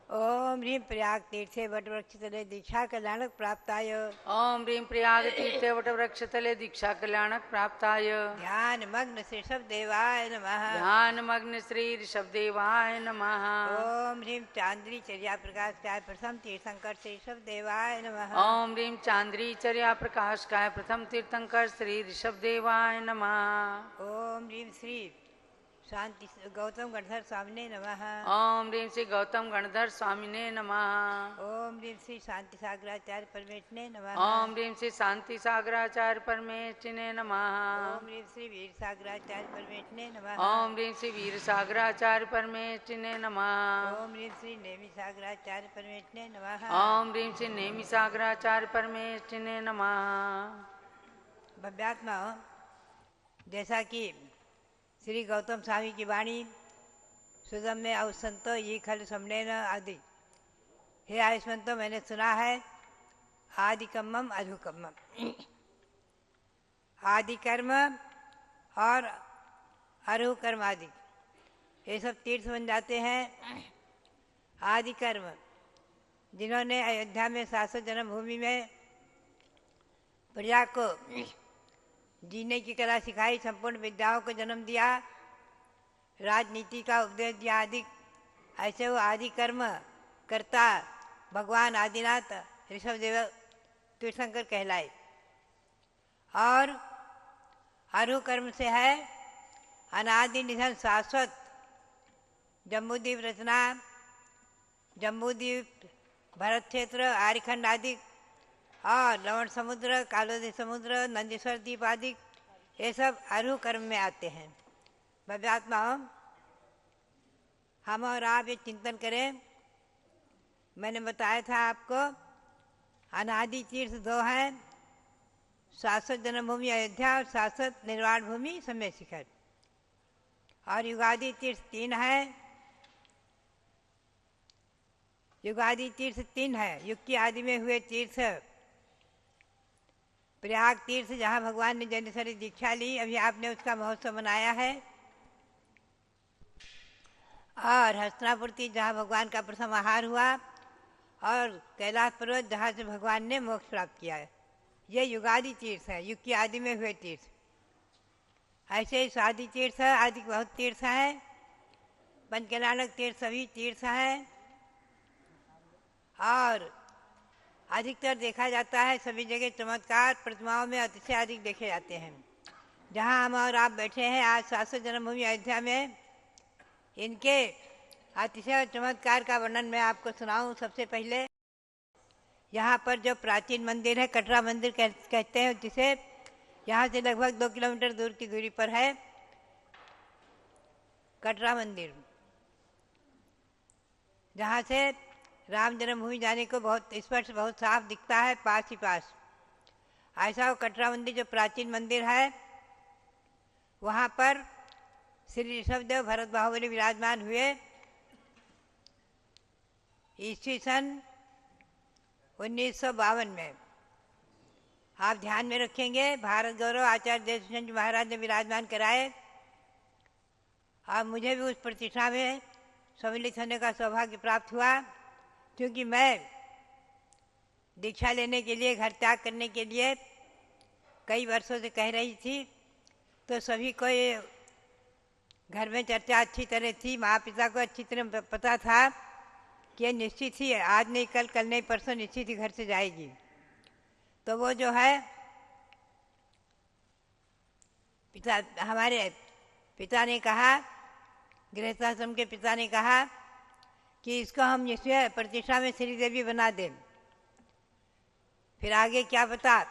ओम ह्रीं प्रयाग तीर्थे वटवृक्ष तले दीक्षा कल्याणक प्राप्ताय। ओम ह्रीं प्रयाग तीर्थे वटवृक्ष तले दीक्षा कल्याणक प्राप्ताय। ध्यान मग्न श्री ऋषभदेवाय नमः। ध्यान मग्न श्री ऋषभदेवाय नमः। ओम ह्रीं चांद्री चर्या प्रकाश काय प्रथम तीर्थंकर श्री ऋषभदेवाय नमः। ओम ह्रीं चांद्री चर्या प्रकाश काय प्रथम तीर्थंकर श्री ऋषभदेवाय नमः। ओम ह्रीं श्री शांति गौतम गणधर स्वामिने नमः। ओम ह्रीं श्री गौतम गणधर स्वामिने नमः। ओम ह्रीं श्री शांति सागराचार्य परमेष्ठिने नमः। ओम ह्रीं श्री शांति सागराचार्य परमेष्ठिने नमः। ओम ह्रीं श्री वीर सागराचार्य परमेष्ठिने नमः। ओम ह्रीं श्री वीर सागराचार्य परमेष्ठिने नमः। ओम ह्रीं श्री नेमि सागराचार्य परमेष्ठिने नमः। ओम ह्रीं श्री नेमि सागराचार्य परमेष्ठिने नमः। भव्यात्मा, जैसा कि श्री गौतम स्वामी की वाणी सुगम में अवसंतो ये खल समनेन आदि, हे आयुष्मंतो मैंने सुना है आदि कम्मम अधुकम्मम, आदि कर्म और अरु कर्म आदि ये सब तीर्थ बन जाते हैं। आदि कर्म जिन्होंने अयोध्या में शाश्वत जन्मभूमि में प्रजा को जीने की कला सिखाई, संपूर्ण विद्याओं को जन्म दिया, राजनीति का उपदेश दिया आदि, ऐसे वो आदि कर्म करता भगवान आदिनाथ ऋषभदेव तीर्थंकर कहलाए। और अरु कर्म से है अनादि निधन शाश्वत जम्बूद्वीप रचना, जम्बूद्वीप, भरत क्षेत्र, आर्यखंड आदि और लवण समुद्र, कालोदी समुद्र, नंदीश्वर द्वीप आदि ये सब अरु कर्म में आते हैं। भव्यात्माओं, हम और आप ये चिंतन करें। मैंने बताया था आपको अनादि तीर्थ दो हैं, शाश्वत जन्मभूमि अयोध्या और शाश्वत निर्वाण भूमि समय शिखर। और युगादि तीर्थ तीन है। युगादि तीर्थ तीन है। युग की आदि में हुए तीर्थ प्रयाग तीर्थ, जहाँ भगवान ने जैनेश्वरी दीक्षा ली, अभी आपने उसका महोत्सव मनाया है। और हस्तिनापुर तीर्थ, जहाँ भगवान का प्रथम आहार हुआ, और कैलाश पर्वत, जहाँ से भगवान ने मोक्ष प्राप्त किया है। ये युगादि तीर्थ है, युग की आदि में हुए तीर्थ। ऐसे ही स्वादि तीर्थ, आदि बहुत तीर्थ हैं। पंचकल्याणक तीर्थ सभी तीर्थ हैं। और अधिकतर देखा जाता है सभी जगह चमत्कार प्रतिमाओं में अतिशय अधिक देखे जाते हैं। जहाँ हम और आप बैठे हैं आज शाश्वत जन्मभूमि अयोध्या में, इनके अतिशय चमत्कार का वर्णन मैं आपको सुनाऊं। सबसे पहले यहाँ पर जो प्राचीन मंदिर है, कटरा मंदिर कहते हैं जिसे, यहाँ से लगभग 2 किलोमीटर दूर की दूरी पर है कटरा मंदिर, जहाँ से राम जन्मभूमि जाने को बहुत स्पष्ट, बहुत साफ दिखता है, पास ही पास। ऐसा वो कटरा मंदिर जो प्राचीन मंदिर है, वहाँ पर श्री ऋषभदेव भरत बाहुबली विराजमान हुए। ईस्वी सन 1952 में। आप ध्यान में रखेंगे, भारत गौरव आचार्य देवचंद जी महाराज ने विराजमान कराए और मुझे भी उस प्रतिष्ठा में सम्मिलित होने का सौभाग्य प्राप्त हुआ, क्योंकि मैं दीक्षा लेने के लिए, घर त्याग करने के लिए कई वर्षों से कह रही थी। तो सभी को ये घर में चर्चा अच्छी तरह थी, माँ पिता को अच्छी तरह पता था कि ये निश्चित ही आज नहीं कल, कल नहीं परसों निश्चित ही घर से जाएगी। तो वो जो है हमारे पिता ने कहा, गृहस्थाश्रम के पिता ने कहा कि इसको हम इसमें प्रतिष्ठा में श्री देवी बना दें। फिर आगे क्या पता,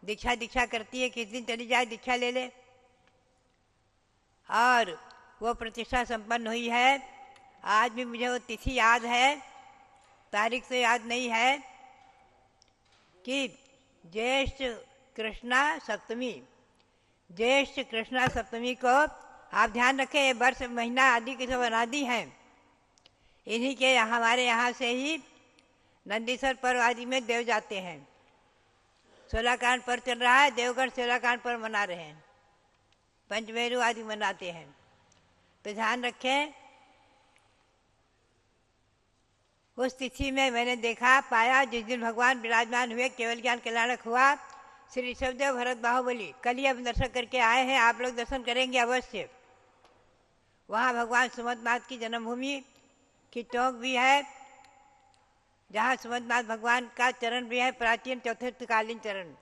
दीक्षा करती है, किस दिन चली जाए दीक्षा ले ले। और वो प्रतिष्ठा संपन्न हुई है। आज भी मुझे वो तिथि याद है, तारीख से याद नहीं है, कि ज्येष्ठ कृष्णा सप्तमी को आप ध्यान रखें। ये वर्ष महीना आदि के सब अनादि हैं। इन्हीं के हमारे यहाँ से ही नंदीसर पर्व आदि में देव जाते हैं। 16 कांड पर्व चल रहा है, देवगढ़ 16 कांड पर्व मना रहे हैं, पंचमेरु आदि मनाते हैं। तो ध्यान रखें, उस तिथि में मैंने देखा पाया जिस दिन भगवान विराजमान हुए, केवल ज्ञान कल्याणक हुआ, श्री ऋषभदेव भरत बाहुबली। कल ही हम दर्शन करके आए हैं, आप लोग दर्शन करेंगे अवश्य। वहाँ भगवान सुमंतनाथ की जन्मभूमि की चौक भी है, जहाँ सुमंतनाथ भगवान का चरण भी है, प्राचीन चतुर्थकालीन चरण।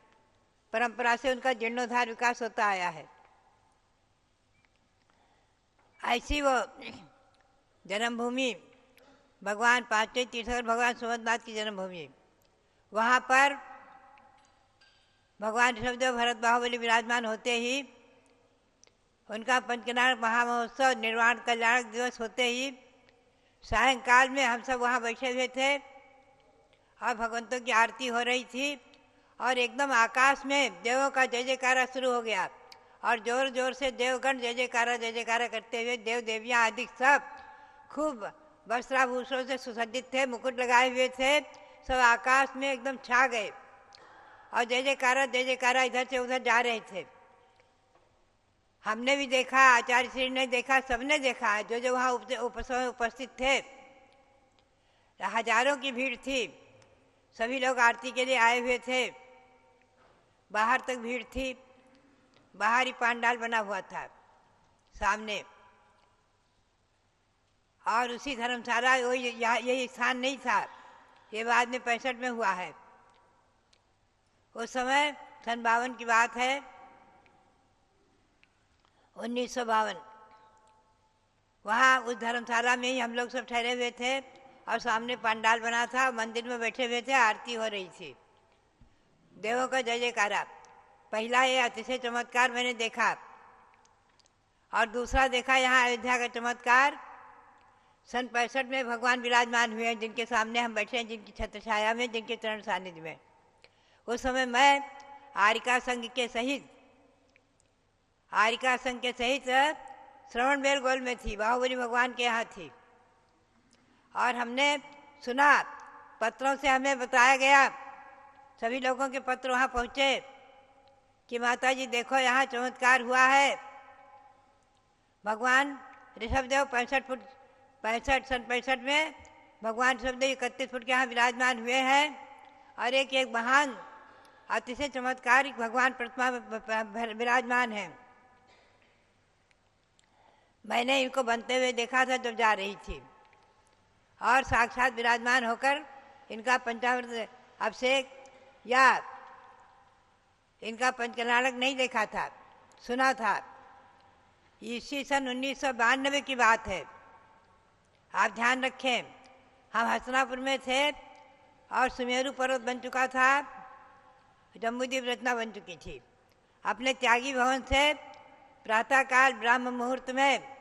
परंपरा से उनका जीर्णोद्धार विकास होता आया है। ऐसी वो जन्मभूमि भगवान पांचवें तीर्थंकर भगवान सुमंतनाथ की जन्मभूमि, वहाँ पर भगवान ऋषभदेव भरत बाहुबली विराजमान होते ही, उनका पंचकनाथ महामहोत्सव निर्वाण कल्याणक दिवस होते ही सायंकाल में हम सब वहाँ बैठे हुए थे और भगवंतों की आरती हो रही थी। और एकदम आकाश में देवों का जय जयकारा शुरू हो गया और जोर जोर से देवगण जय जयकारा करते हुए, देव देवियाँ आदि सब खूब वस्त्राभूषणों से सुसज्जित थे, मुकुट लगाए हुए थे, सब आकाश में एकदम छा गए और जय जयकारा इधर से उधर जा रहे थे। हमने भी देखा, आचार्य श्री ने देखा, सबने देखा, जो जो वहाँ उपस्थित थे। हजारों की भीड़ थी, सभी लोग आरती के लिए आए हुए थे। बाहर तक भीड़ थी, बाहर ही पंडाल बना हुआ था सामने। और उसी धर्मशाला, यही स्थान नहीं था, ये बाद में 65 में हुआ है। उस समय सन 52 की बात है, 1952। वहाँ उस धर्मशाला में ही हम लोग सब ठहरे हुए थे और सामने पंडाल बना था, मंदिर में बैठे हुए थे, आरती हो रही थी, देवों का जय जयकारा। पहला ये अतिशय चमत्कार मैंने देखा। और दूसरा देखा यहाँ अयोध्या का चमत्कार। सन 65 में भगवान विराजमान हुए हैं, जिनके सामने हम बैठे हैं, जिनकी छत्र छाया में, जिनके चरण सानिध्य में। उस समय मैं आरिका संघ के सहित श्रवण बेलगोल में थी, बाहुबली भगवान के यहाँ थी। और हमने सुना, पत्रों से हमें बताया गया, सभी लोगों के पत्र वहाँ पहुँचे कि माता जी देखो यहाँ चमत्कार हुआ है। भगवान ऋषभदेव 65 में भगवान ऋषभदेव 31 फुट के यहाँ विराजमान हुए हैं और एक महान अतिशय चमत्कारिक भगवान प्रतिमा विराजमान है। मैंने इनको बनते हुए देखा था जब जा रही थी, और साक्षात विराजमान होकर इनका पंचामृत अभिषेक या इनका पंचकल्याणक नहीं देखा था, सुना था। इसी सन 1992 की बात है। आप ध्यान रखें, हम हसनापुर में थे और सुमेरु पर्वत बन चुका था, जम्बूद्वीप रचना बन चुकी थी। अपने त्यागी भवन से प्रातःकाल ब्राह्म मुहूर्त में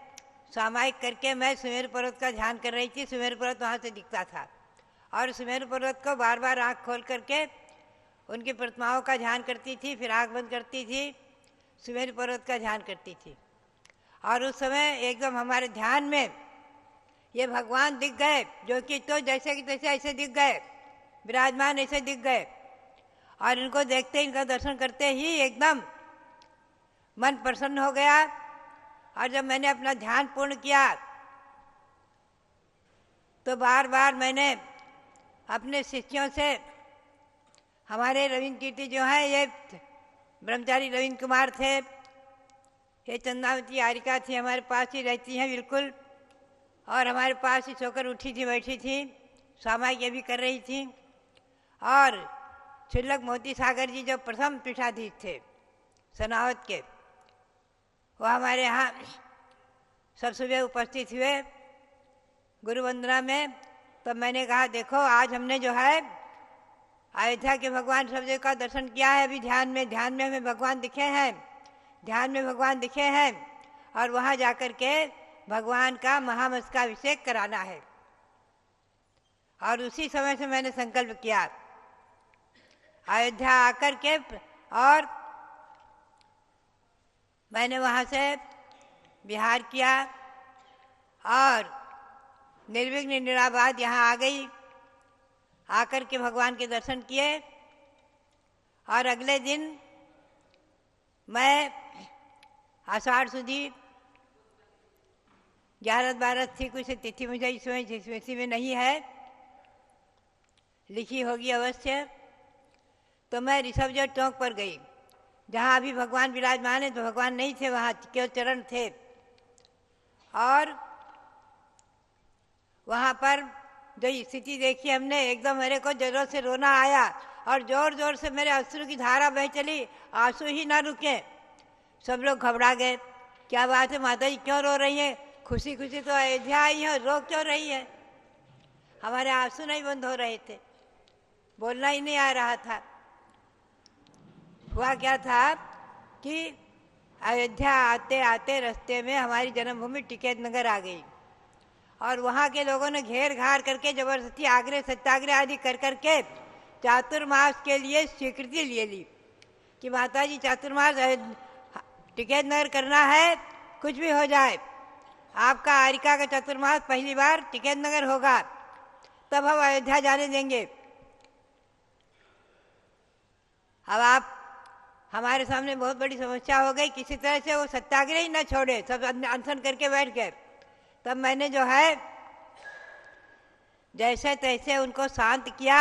सामायिक करके मैं सुमेरु पर्वत का ध्यान कर रही थी। सुमेरु पर्वत वहाँ से दिखता था और सुमेरु पर्वत को बार बार आँख खोल करके उनकी प्रतिमाओं का ध्यान करती थी, फिर आँख बंद करती थी, सुमेरु पर्वत का ध्यान करती थी। और उस समय एकदम हमारे ध्यान में ये भगवान दिख गए, जो कि तो जैसे कि तैसे ऐसे दिख गए, विराजमान ऐसे दिख गए। और इनको देखते, इनका दर्शन करते ही एकदम मन प्रसन्न हो गया। और जब मैंने अपना ध्यान पूर्ण किया तो बार बार मैंने अपने शिष्यों से, हमारे रविंद्र कीर्ति जो है, ये ब्रह्मचारी रविंद्र कुमार थे, ये चंदावती आरिका थी, हमारे पास ही रहती हैं बिल्कुल, और हमारे पास ही सोकर उठी थी, बैठी थी, सामायिक ये भी कर रही थी। और छिल्लक मोती सागर जी जो प्रथम पीठाधीश थे सनावत के, वो हमारे यहाँ सब सुबह उपस्थित हुए गुरु वंदना में। तो मैंने कहा देखो आज हमने जो है अयोध्या के भगवान सब जगह का दर्शन किया है। अभी ध्यान में हमें भगवान दिखे हैं, ध्यान में भगवान दिखे हैं, और वहाँ जाकर के भगवान का महामस्तकाभिषेक कराना है। और उसी समय से मैंने संकल्प किया अयोध्या आकर के, और मैंने वहाँ से विहार किया और निर्विघ्न निराबाद यहाँ आ गई। आकर के भगवान के दर्शन किए, और अगले दिन मैं आषाढ़ सुदी 11-12 थी, कुछ तिथि मुझे इसमें में नहीं है, लिखी होगी अवश्य। तो मैं ऋषभजोत टोंक पर गई, जहाँ अभी भगवान विराजमान है। तो भगवान नहीं थे वहाँ, केवल चरण थे। और वहाँ पर जो स्थिति देखी हमने, एकदम मेरे को जोरों से रोना आया, और जोर जोर से मेरे अश्रु की धारा बह चली, आंसू ही ना रुके। सब लोग घबरा गए, क्या बात है माता जी, क्यों रो रही हैं? खुशी खुशी तो अयोध्या आई है, रो क्यों रही है? हमारे आंसू नहीं बंद हो रहे थे, बोलना ही नहीं आ रहा था। हुआ क्या था कि अयोध्या आते आते रास्ते में हमारी जन्मभूमि टिकैत नगर आ गई, और वहाँ के लोगों ने घेर घार करके जबरदस्ती आग्रह सत्याग्रह आदि कर करके चातुर्मास के लिए स्वीकृति ले ली कि माता जी चातुर्मास टिकैत नगर करना है, कुछ भी हो जाए, आपका आरिका का चातुर्मास पहली बार टिकैत नगर होगा, तब हम अयोध्या जाने देंगे। अब आप हमारे सामने बहुत बड़ी समस्या हो गई, किसी तरह से वो सत्याग्रह ही न छोड़े, सब अनशन करके बैठ गए। तब मैंने जो है जैसे तैसे उनको शांत किया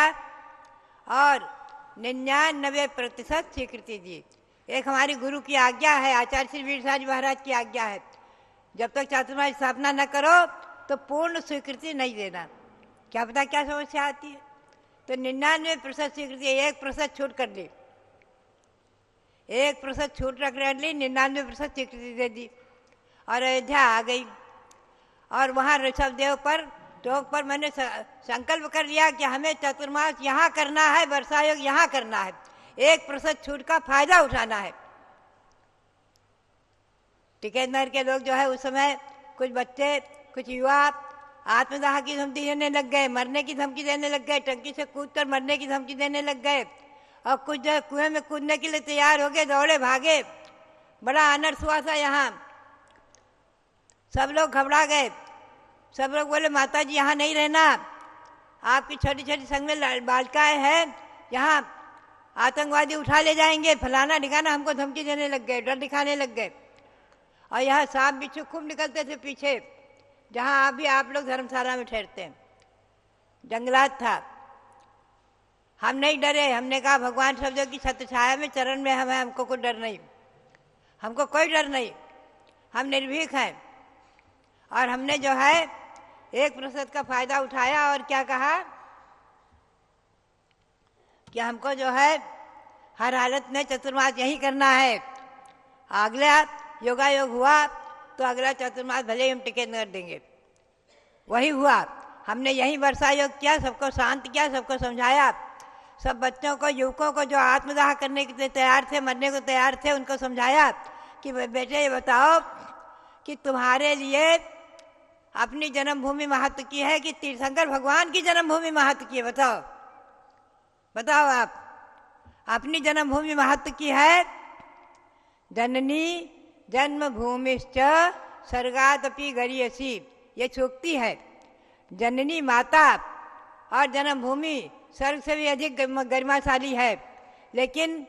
और 99% स्वीकृति दी। एक हमारी गुरु की आज्ञा है, आचार्य श्री वीर साज महाराज की आज्ञा है, जब तक चातुर्मास स्थापना न करो तो पूर्ण स्वीकृति नहीं देना। क्या पता क्या समस्या आती है। तो 99% स्वीकृति, 1% छूट कर ली, 1% छूट रख ली, 99% स्वीकृति दे दी, और अयोध्या आ गई। और वहाँ ऋषभदेव पर टोंक पर मैंने संकल्प कर लिया कि हमें चतुर्मास यहाँ करना है, वर्षा योग यहाँ करना है, 1% छूट का फायदा उठाना है। टिकैत नगर के लोग जो है उस समय कुछ बच्चे, कुछ युवा आत्मदाह की धमकी देने लग गए, मरने की धमकी देने लग गए, टंकी से कूदकर मरने की धमकी देने लग गए, और कुछ जो कुएं में कूदने के लिए तैयार हो गए, दौड़े भागे। बड़ा अनर्थ हुआ था यहाँ, सब लोग घबरा गए। सब लोग बोले माता जी यहाँ नहीं रहना, आपकी छोटी छोटी संग में बालिकाएं हैं, यहाँ आतंकवादी उठा ले जाएंगे, फलाना ठिकाना, हमको धमकी देने लग गए, डर दिखाने लग गए। और यहाँ सांप बिच्छू खूब निकलते थे पीछे, जहाँ अभी आप लोग धर्मशाला में ठहरते हैं, जंगलात था। हम नहीं डरे, हमने कहा भगवान सब जगह की छत्र छाया में चरण में हम हैं, हमको कोई डर नहीं, हमको कोई डर नहीं, हम निर्भीक हैं। और हमने जो है 1% का फायदा उठाया और क्या कहा कि हमको जो है हर हालत में चतुर्मास यही करना है। अगला योगायोग हुआ तो अगला चतुर्मास भले ही हम टिकैत नगर देंगे। वही हुआ, हमने यही वर्षा योग किया, सबको शांत किया, सबको समझाया। सब बच्चों को, युवकों को जो आत्मदाह करने के लिए तैयार थे, मरने को तैयार थे, उनको समझाया कि बेटे ये बताओ कि तुम्हारे लिए अपनी जन्मभूमि महत्व की है कि तीर्थंकर भगवान की जन्मभूमि महत्व की है? बताओ बताओ आप, अपनी जन्मभूमि महत्व की है। जननी जन्मभूमिश्च स्वर्गादपि गरीयसी, ये सूक्ति है। जननी माता और जन्मभूमि स्वर्ग से भी अधिक गरिमाशाली है, लेकिन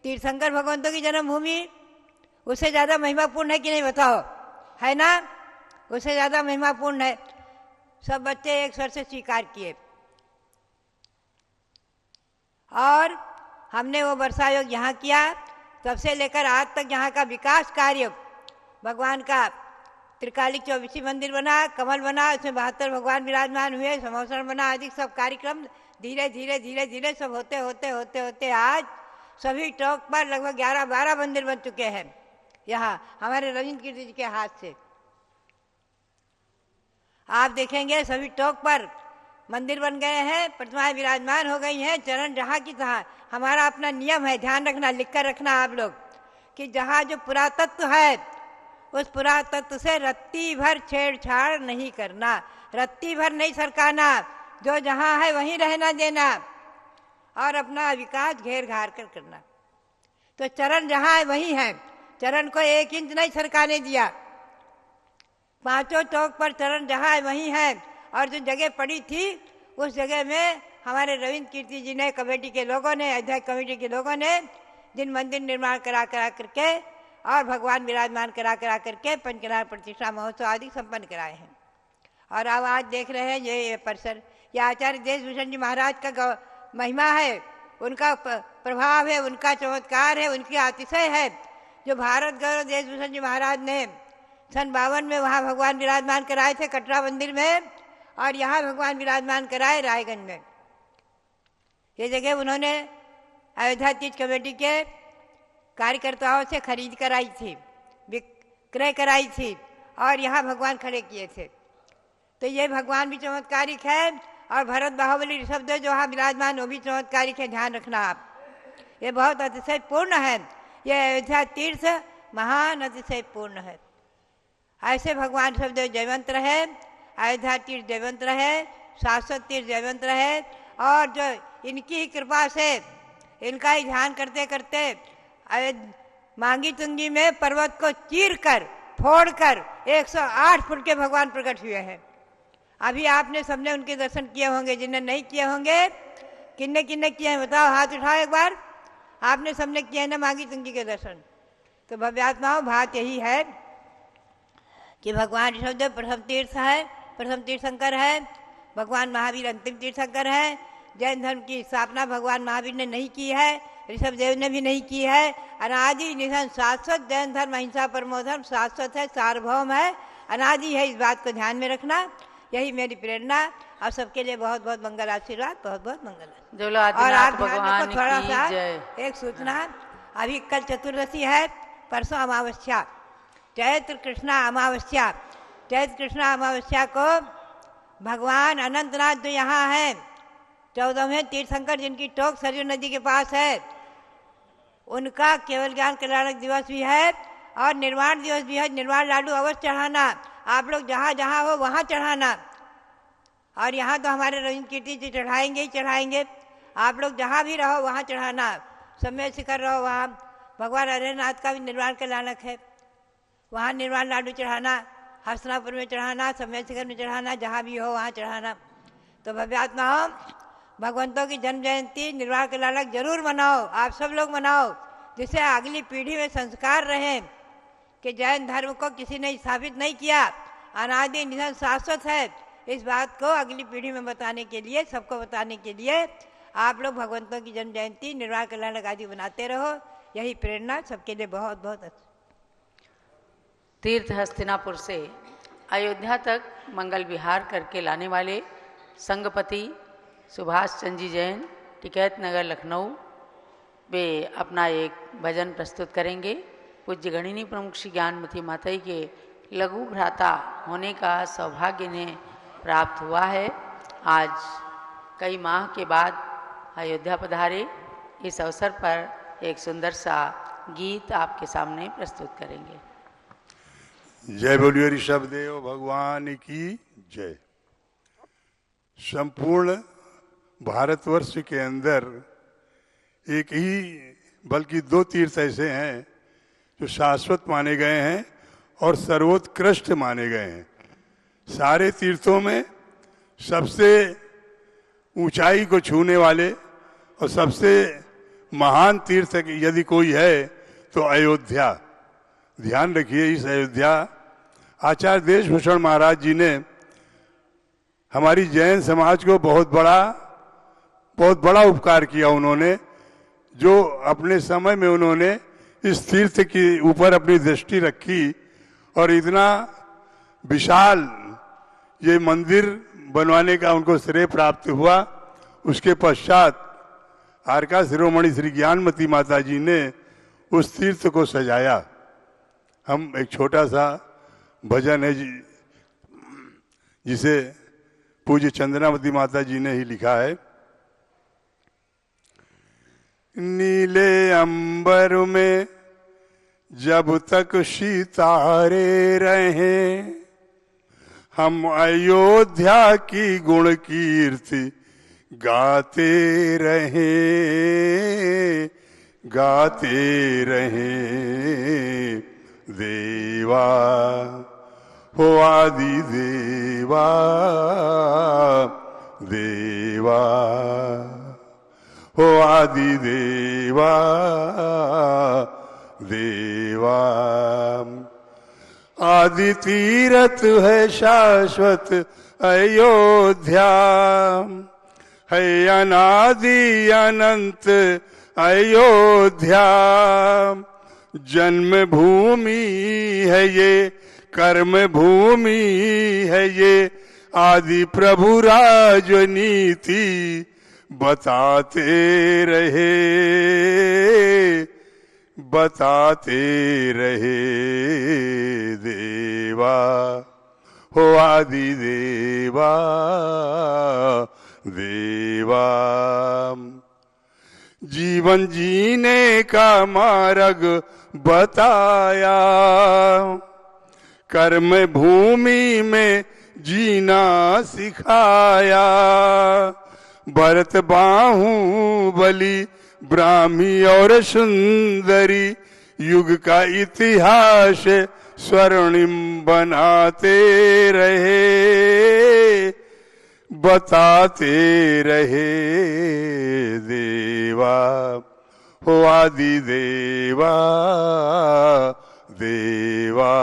तीर्थंकर भगवंतों की जन्मभूमि उससे ज़्यादा महिमापूर्ण है कि नहीं बताओ? है ना? उससे ज़्यादा महिमापूर्ण है। सब बच्चे एक स्वर से स्वीकार किए और हमने वो वर्षा योग यहाँ किया। तब से लेकर आज तक यहाँ का विकास कार्य, भगवान का त्रिकालिक 24 मंदिर बना, कमल बना, उसमें 72 भगवान विराजमान हुए, समोसण बना, आदि सब कार्यक्रम धीरे धीरे धीरे धीरे सब होते होते होते होते आज सभी टॉक पर लगभग 11-12 मंदिर बन चुके हैं यहाँ हमारे रविंद्र कीर्ति जी के हाथ से। आप देखेंगे सभी टॉक पर मंदिर बन गए हैं, प्रतिमाएं विराजमान हो गई हैं, चरण जहाँ की तहाँ। हमारा अपना नियम है, ध्यान रखना, लिख कर रखना आप लोग, कि जहाँ जो पुरातत्व है उस पुरातत्व से रत्ती भर छेड़छाड़ नहीं करना, रत्ती भर नहीं सरकाना, जो जहाँ है वहीं रहना देना और अपना विकास घेर घार कर करना। तो चरण जहाँ है वहीं है, चरण को 1 इंच नहीं सरकाने दिया। 5 चौक पर चरण जहाँ है वहीं है, और जो जगह पड़ी थी उस जगह में हमारे रविंद्र कीर्ति जी ने, कमेटी के लोगों ने, अध्यक्ष कमेटी के लोगों ने जिन मंदिर निर्माण करा करके और भगवान विराजमान करा करके पंचकन्या प्रतिष्ठा महोत्सव आदि संपन्न कराए हैं। और अब आज देख रहे हैं ये परिसर, ये आचार्य देशभूषण जी महाराज का महिमा है, उनका प्रभाव है, उनका चमत्कार है, उनकी अतिशय है, जो भारत गौरव देशभूषण जी महाराज ने सन 52 में वहाँ भगवान विराजमान कराए थे कटरा मंदिर में, और यहाँ भगवान विराजमान कराए रायगंज में। ये जगह उन्होंने अयोध्या तीर्थ कमेटी के कार्यकर्ताओं से खरीद कराई थी, विक्रय कराई थी, और यहाँ भगवान खड़े किए थे। तो ये भगवान भी चमत्कारिक है, और भरत बाहुबली ऋषभदेव जो वहाँ विराजमान वो भी चमत्कारिक है, ध्यान रखना आप। ये बहुत अतिशय पूर्ण है, ये अयोध्या तीर्थ महान अतिशय पूर्ण है। ऐसे भगवान ऋषभदेव जयवंत रहे, अयोध्या तीर्थ जयवंत रहे, शाश्वत तीर्थ जयवंत रहे, और जो इनकी ही कृपा से, इनका ही ध्यान करते करते मांगी तुंगी में पर्वत को चीर कर फोड़ कर 108 फुट के भगवान प्रकट हुए हैं। अभी आपने सबने उनके दर्शन किए होंगे, जिन्हें नहीं किए होंगे, किन्ने किन्ने किए हैं बताओ, हाथ उठाओ एक बार। आपने सबने किए हैं ना मांगी तुंगी के दर्शन। तो भव्यात्माओं, बात यही है कि भगवान ऋषभदेव प्रथम तीर्थ है, प्रथम तीर्थंकर है, भगवान महावीर अंतिम तीर्थंकर है। जैन धर्म की स्थापना भगवान महावीर ने नहीं की है, ऋषभदेव ने भी नहीं की है। अनादि निधन शाश्वत जैन धर्म अहिंसा परमो धर्म शाश्वत है, सार्वभौम है, अनादि है। इस बात को ध्यान में रखना, यही मेरी प्रेरणा। और सबके लिए बहुत बहुत मंगल आशीर्वाद, बहुत बहुत मंगल। और आप ध्यान रखो थोड़ा सा, एक सूचना, अभी कल चतुर्दशी है, परसों अमावस्या, चैत्र कृष्णा अमावस्या। चैत्र कृष्णा अमावस्या को भगवान अनंतनाथ जो यहाँ है, 14वें तीर्थंकर जिनकी टोक सरयू नदी के पास है, उनका केवल ज्ञान कल्याणक दिवस भी है और निर्वाण दिवस भी है। निर्वाण लाडू अवश्य चढ़ाना, आप लोग जहाँ जहाँ हो वहाँ चढ़ाना। और यहाँ तो हमारे रविंद्र कीर्ति जी चढ़ाएंगे ही चढ़ाएंगे, आप लोग जहाँ भी रहो वहाँ चढ़ाना। समय शिखर रहो वहाँ भगवान हरिनाथ का भी निर्वाण कल्याणक है, वहाँ निर्वाण लाडू चढ़ाना, हसनापुर में चढ़ाना, समय शिखर में चढ़ाना, जहाँ भी हो वहाँ चढ़ाना। तो भव्यात्मा हो, भगवंतों की जन्म जयंती निर्वाण कल्याणक जरूर मनाओ, आप सब लोग मनाओ, जिससे अगली पीढ़ी में संस्कार रहे कि जैन धर्म को किसी ने स्थापित नहीं किया, अनादि निधन शाश्वत है। इस बात को अगली पीढ़ी में बताने के लिए, सबको बताने के लिए आप लोग भगवंतों की जन्म जयंती निर्वाण कल्याणक आदि बनाते रहो, यही प्रेरणा सबके लिए बहुत बहुत अच्छी। तीर्थ हस्तिनापुर से अयोध्या तक मंगल विहार करके लाने वाले संघपति सुभाष चंद्र जी जैन, टिकैत नगर लखनऊ, वे अपना एक भजन प्रस्तुत करेंगे। पूज्य गणिनी प्रमुख श्री ज्ञानमती माता के लघु भ्राता होने का सौभाग्य इन्हें प्राप्त हुआ है। आज कई माह के बाद अयोध्या पधारे, इस अवसर पर एक सुंदर सा गीत आपके सामने प्रस्तुत करेंगे। जय बोलिए ऋषभदेव भगवान की जय। संपूर्ण भारतवर्ष के अंदर एक ही बल्कि 2 तीर्थ ऐसे हैं जो शाश्वत माने गए हैं और सर्वोत्कृष्ट माने गए हैं। सारे तीर्थों में सबसे ऊंचाई को छूने वाले और सबसे महान तीर्थ यदि कोई है तो अयोध्या। ध्यान रखिए, इस अयोध्या आचार्य देशभूषण महाराज जी ने हमारी जैन समाज को बहुत बड़ा उपकार किया। उन्होंने जो अपने समय में उन्होंने इस तीर्थ के ऊपर अपनी दृष्टि रखी और इतना विशाल ये मंदिर बनवाने का उनको श्रेय प्राप्त हुआ। उसके पश्चात आरका शिरोमणि श्री ज्ञानमती माता जी ने उस तीर्थ को सजाया। हम एक छोटा सा भजन है जिसे पूज्य चंद्रावती माता जी ने ही लिखा है। नीले अंबर में जब तक सितारे रहे, हम अयोध्या की गुण कीर्ति गाते रहे, गाते रहे। देवा हो आदि देवा, देवा हो आदि देवा, देवा। आदि तीरथ है शाश्वत अयोध्या, है अनादि अनंत अयोध्या। जन्म भूमि है ये, कर्म भूमि है ये, आदि प्रभु राजनीति बताते रहे, बताते रहे। देवा हो आदि देवा, देवा। जीवन जीने का मार्ग बताया, कर्म भूमि में जीना सिखाया। भरत बाहुबली ब्राह्मी और सुंदरी, युग का इतिहास स्वर्णिम बनाते रहे, बताते रहे। देवा हो आदि देवा, देवा।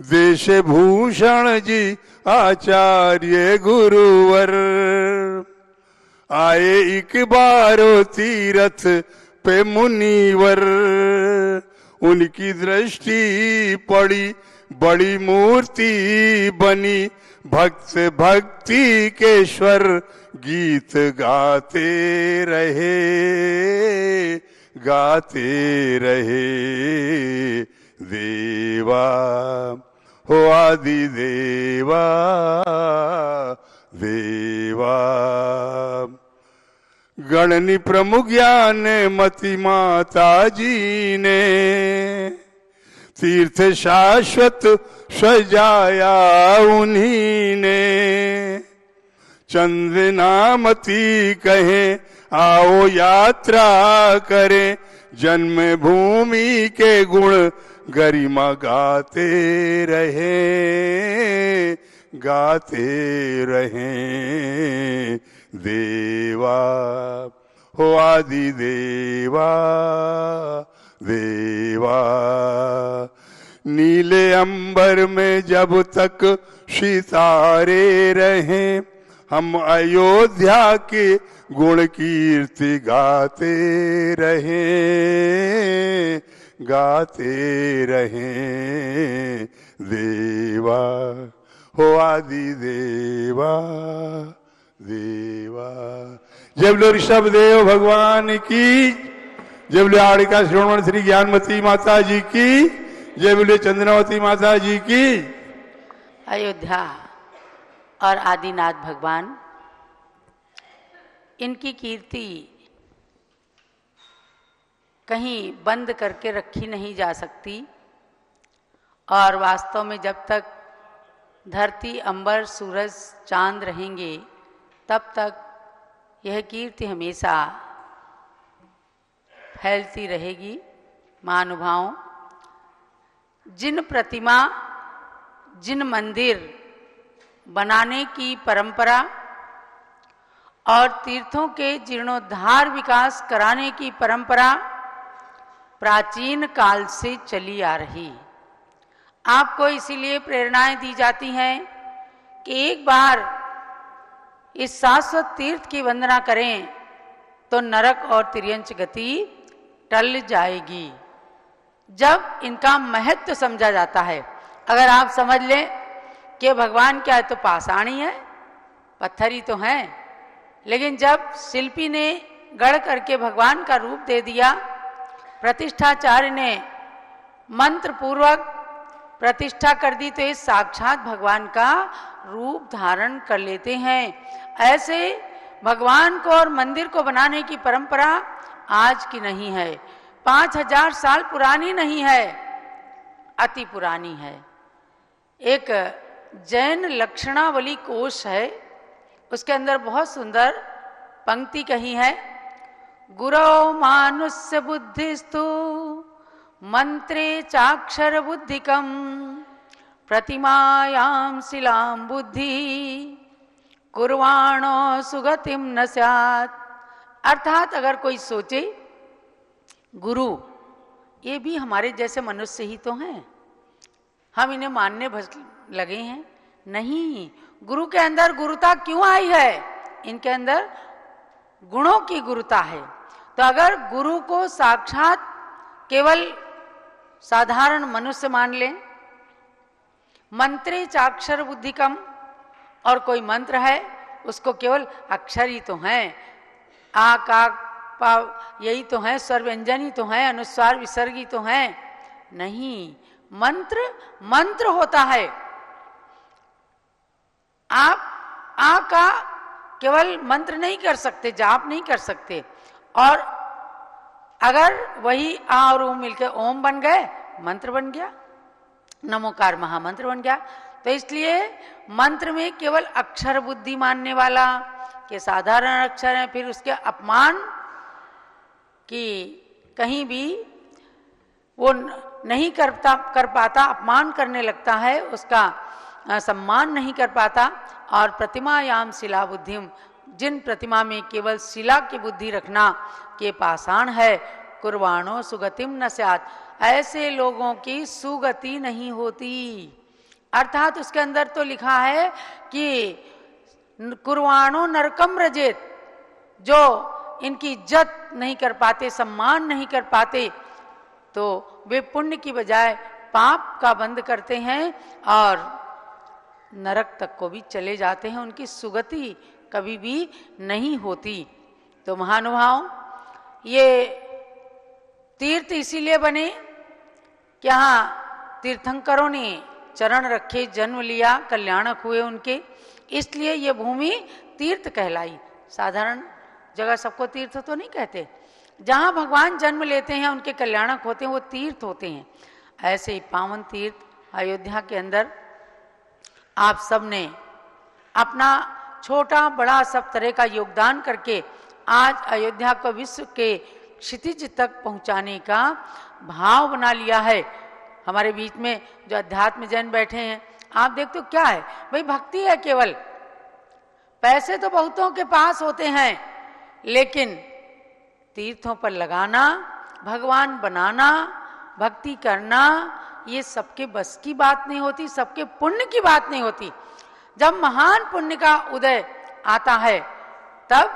देश भूषण जी आचार्य गुरुवर, आए एक बारो तीरथ पे मुनिवर। उनकी दृष्टि पड़ी, बड़ी मूर्ति बनी, भक्त भक्ति के स्वर गीत गाते रहे, गाते रहे। देवा हो आदि देवा, देवा। गणनी प्रमुख ज्ञान मती माता जी ने, तीर्थ शाश्वत सजाया उन्हीं ने। चंदनामती कहे आओ यात्रा करें, जन्म भूमि के गुण गरिमा गाते रहे, गाते रहे। देवा हो आदि देवा, देवा। नीले अंबर में जब तक सितारे रहे, हम अयोध्या के गुण कीर्ति गाते रहे, गाते रहे। देवा हो आदि देवा, देवा। जय बोलो ऋषभ देव भगवान की, जय बोलो आड़िका श्रोमण श्री ज्ञानमती माता जी की, जय बोलो चंद्रावती माता जी की। अयोध्या और आदिनाथ भगवान, इनकी कीर्ति कहीं बंद करके रखी नहीं जा सकती। और वास्तव में जब तक धरती, अंबर, सूरज, चांद रहेंगे, तब तक यह कीर्ति हमेशा फैलती रहेगी। महानुभावों, जिन प्रतिमा, जिन मंदिर बनाने की परंपरा और तीर्थों के जीर्णोद्धार विकास कराने की परंपरा प्राचीन काल से चली आ रही। आपको इसीलिए प्रेरणाएं दी जाती हैं कि एक बार इस शाश्वत तीर्थ की वंदना करें तो नरक और तिर्यंच गति टल जाएगी। जब इनका महत्व समझा जाता है, अगर आप समझ लें कि भगवान क्या है तो पाषाण ही है, पत्थर ही तो हैं, लेकिन जब शिल्पी ने गढ़ करके भगवान का रूप दे दिया, प्रतिष्ठाचार्य ने मंत्र पूर्वक प्रतिष्ठा कर दी, तो ये साक्षात भगवान का रूप धारण कर लेते हैं। ऐसे भगवान को और मंदिर को बनाने की परंपरा आज की नहीं है, 5000 साल पुरानी नहीं है, अति पुरानी है। एक जैन लक्षणावली कोश है, उसके अंदर बहुत सुंदर पंक्ति कही है, गुरो मानुष्य बुद्धिस्तु मंत्रे चाक्षर बुद्धिकम प्रतिमायाम शिलाम बुद्धि कुर्वाणो सुगतिम न स्यात्। अर्थात अगर कोई सोचे गुरु ये भी हमारे जैसे मनुष्य ही तो हैं, हम इन्हें मानने लगे हैं, नहीं, गुरु के अंदर गुरुता क्यों आई है? इनके अंदर गुणों की गुरुता है। तो अगर गुरु को साक्षात केवल साधारण मनुष्य मान लें, मंत्रे चाक्षर बुद्धिकम, और कोई मंत्र है उसको केवल अक्षर ही तो हैं, आ का पा यही तो हैं, स्वर व्यंजन ही तो हैं, अनुस्वार विसर्ग ही तो हैं, नहीं, मंत्र मंत्र होता है। आप आ का केवल मंत्र नहीं कर सकते, जाप नहीं कर सकते, और अगर वही आ और ओम मिलकर ओम बन गए, मंत्र बन गया, नमोकार महामंत्र बन गया। तो इसलिए मंत्र में केवल अक्षर बुद्धि मानने वाला के साधारण अक्षर हैं, फिर उसके अपमान की कहीं भी वो नहीं कर पाता, अपमान करने लगता है, उसका सम्मान नहीं कर पाता। और प्रतिमायाम शिला बुद्धिम, जिन प्रतिमा में केवल शिला की बुद्धि रखना के पाषाण है, कुर्वाणो सुगतिम न स्यात्, ऐसे लोगों की सुगति नहीं होती। अर्थात उसके अंदर तो लिखा है कि कुर्वाणो नरकम रजेत, जो इनकी इज्जत नहीं कर पाते, सम्मान नहीं कर पाते, तो वे पुण्य की बजाय पाप का बंद करते हैं और नरक तक को भी चले जाते हैं, उनकी सुगति कभी भी नहीं होती। तो महानुभाव, ये तीर्थ इसीलिए बने कि यहाँ तीर्थंकरों ने चरण रखे, जन्म लिया, कल्याणक हुए उनके, इसलिए ये भूमि तीर्थ कहलाई। साधारण जगह सबको तीर्थ तो नहीं कहते, जहाँ भगवान जन्म लेते हैं, उनके कल्याणक होते हैं, वो तीर्थ होते हैं। ऐसे ही पावन तीर्थ अयोध्या के अंदर आप सब ने अपना छोटा बड़ा सब तरह का योगदान करके आज अयोध्या को विश्व के क्षितिज तक पहुंचाने का भाव बना लिया है। हमारे बीच में जो अध्यात्म जैन बैठे हैं, आप देखते हो क्या है भाई, भक्ति है केवल। पैसे तो बहुतों के पास होते हैं, लेकिन तीर्थों पर लगाना, भगवान बनाना, भक्ति करना, ये सबके बस की बात नहीं होती, सबके पुण्य की बात नहीं होती। जब महान पुण्य का उदय आता है, तब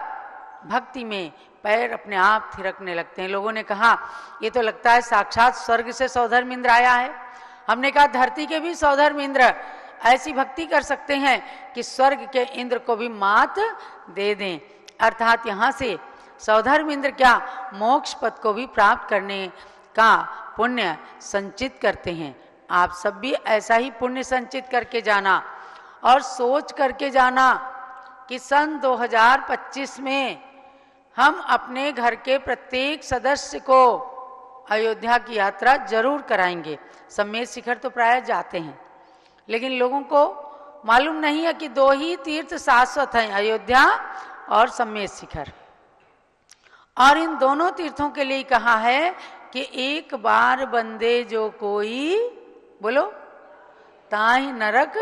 भक्ति में पैर अपने आप थिरकने लगते हैं। लोगों ने कहा ये तो लगता है साक्षात स्वर्ग से सौधर्म इंद्र आया है। हमने कहा धरती के भी सौधर्म इंद्र ऐसी भक्ति कर सकते हैं कि स्वर्ग के इंद्र को भी मात दे दें। अर्थात यहाँ से सौधर्म इंद्र क्या, मोक्ष पद को भी प्राप्त करने का पुण्य संचित करते हैं। आप सब भी ऐसा ही पुण्य संचित करके जाना और सोच करके जाना कि सन 2025 में हम अपने घर के प्रत्येक सदस्य को अयोध्या की यात्रा जरूर कराएंगे। सम्मेद शिखर तो प्राय जाते हैं, लेकिन लोगों को मालूम नहीं है कि 2 ही तीर्थ शाश्वत हैं, अयोध्या और सम्मेद शिखर। और इन दोनों तीर्थों के लिए कहा है कि एक बार बंदे जो कोई, बोलो, ताहि नरक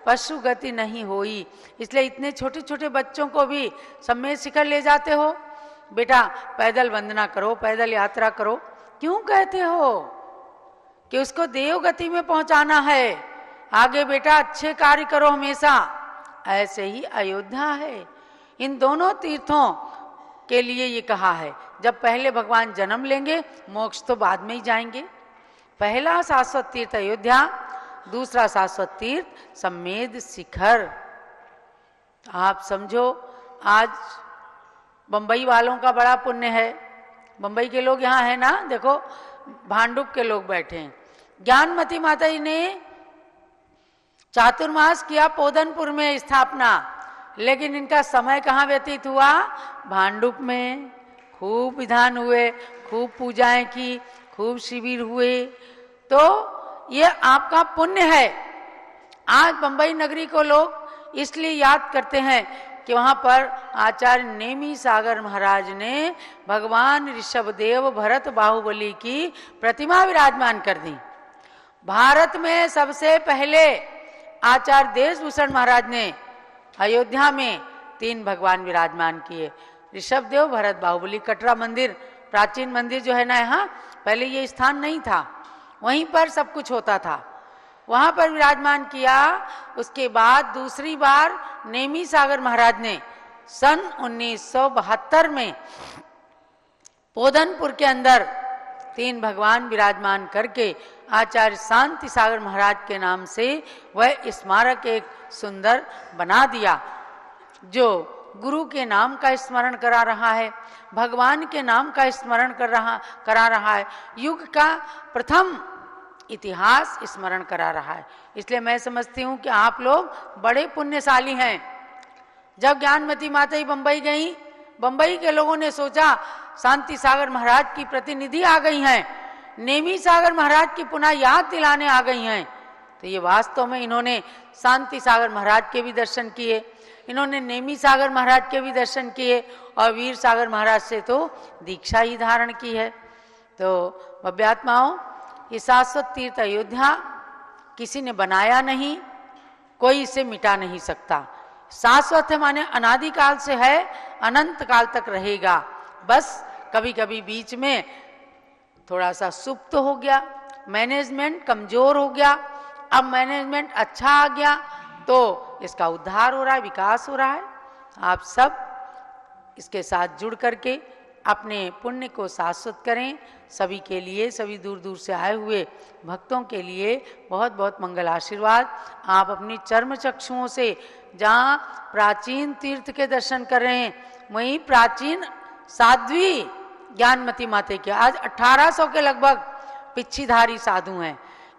पशु गति नहीं होई। इसलिए इतने छोटे छोटे बच्चों को भी सम्मेद शिखर ले जाते हो, बेटा पैदल वंदना करो, पैदल यात्रा करो। क्यों कहते हो? कि उसको देव गति में पहुंचाना है। आगे बेटा अच्छे कार्य करो हमेशा। ऐसे ही अयोध्या है। इन दोनों तीर्थों के लिए ये कहा है, जब पहले भगवान जन्म लेंगे, मोक्ष तो बाद में ही जाएंगे। पहला शाश्वत तीर्थ अयोध्या, दूसरा शाश्वत तीर्थ सम्मेद शिखर। आप समझो, आज बंबई वालों का बड़ा पुण्य है। बंबई के लोग यहाँ है ना, देखो भांडुप के लोग बैठे हैं। ज्ञानमती माता जी ने चातुर्मास किया पोदनपुर में स्थापना, लेकिन इनका समय कहाँ व्यतीत हुआ? भांडुप में। खूब विधान हुए, खूब पूजाएं की, खूब शिविर हुए। तो ये आपका पुण्य है। आज बंबई नगरी को लोग इसलिए याद करते हैं कि वहाँ पर आचार्य नेमी सागर महाराज ने भगवान ऋषभदेव भरत बाहुबली की प्रतिमा विराजमान कर दी। भारत में सबसे पहले आचार्य देशभूषण महाराज ने अयोध्या में 3 भगवान विराजमान किए, ऋषभदेव भरत बाहुबली। कटरा मंदिर, प्राचीन मंदिर जो है ना, यहाँ पहले ये स्थान नहीं था, वहीं पर सब कुछ होता था, वहां पर विराजमान किया। उसके बाद दूसरी बार नेमी सागर महाराज ने सन 1972 में पोदनपुर के अंदर 3 भगवान विराजमान करके आचार्य शांति सागर महाराज के नाम से वह स्मारक एक सुंदर बना दिया, जो गुरु के नाम का स्मरण करा रहा है, भगवान के नाम का स्मरण करा रहा है, युग का प्रथम इतिहास स्मरण करा रहा है। इसलिए मैं समझती हूँ कि आप लोग बड़े पुण्यशाली हैं। जब ज्ञानमती माता जी बंबई गई, बंबई के लोगों ने सोचा शांति सागर महाराज की प्रतिनिधि आ गई हैं, नेमी सागर महाराज की पुनः याद दिलाने आ गई हैं। तो ये वास्तव में इन्होंने शांति सागर महाराज के भी दर्शन किए, इन्होंने नेमी सागर महाराज के भी दर्शन किए, और वीर सागर महाराज से तो दीक्षा ही धारण की है। तो भव्यात्माओं, ये शाश्वत तीर्थ अयोध्या किसी ने बनाया नहीं, कोई इसे मिटा नहीं सकता। शाश्वत है माने अनादिकाल से है, अनंत काल तक रहेगा। बस कभी कभी बीच में थोड़ा सा सुप्त हो गया, मैनेजमेंट कमजोर हो गया, अब मैनेजमेंट अच्छा आ गया तो इसका उद्धार हो रहा है, विकास हो रहा है। आप सब इसके साथ जुड़ करके अपने पुण्य को शाश्वत करें। सभी के लिए, सभी दूर दूर से आए हुए भक्तों के लिए बहुत बहुत मंगल आशीर्वाद। आप अपनी चर्म चक्षुओं से जहाँ प्राचीन तीर्थ के दर्शन कर रहे हैं, वहीं प्राचीन साध्वी ज्ञानमती माता के आज 1800 के लगभग पिच्छीधारी साधु हैं।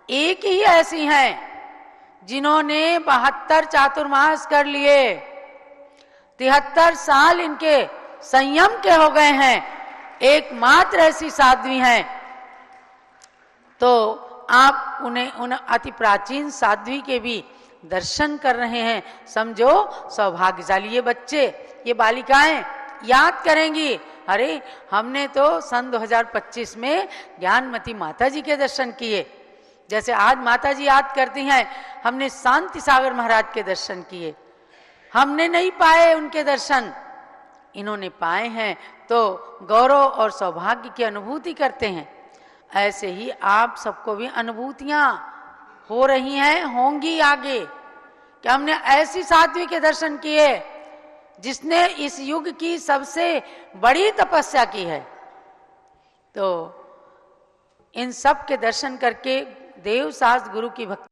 एक ही ऐसी हैं जिन्होंने 72 चातुर्मास कर लिए, 73 साल इनके संयम के हो गए हैं, एकमात्र ऐसी साध्वी हैं। तो आप उन अति प्राचीन साध्वी के भी दर्शन कर रहे हैं। समझो सौभाग्यशाली ये बच्चे, ये बालिकाएं याद करेंगी, अरे हमने तो सन 2025 में ज्ञानमती माता जी के दर्शन किए, जैसे आज माता जी याद करती हैं, हमने शांति सागर महाराज के दर्शन किए। हमने नहीं पाए उनके दर्शन, इन्होंने पाए हैं, तो गौरव और सौभाग्य की अनुभूति करते हैं। ऐसे ही आप सबको भी अनुभूतियां हो रही हैं, होंगी आगे, कि हमने ऐसी साध्वी के दर्शन किए जिसने इस युग की सबसे बड़ी तपस्या की है। तो इन सब के दर्शन करके देव शास्त्र गुरु की भक्ति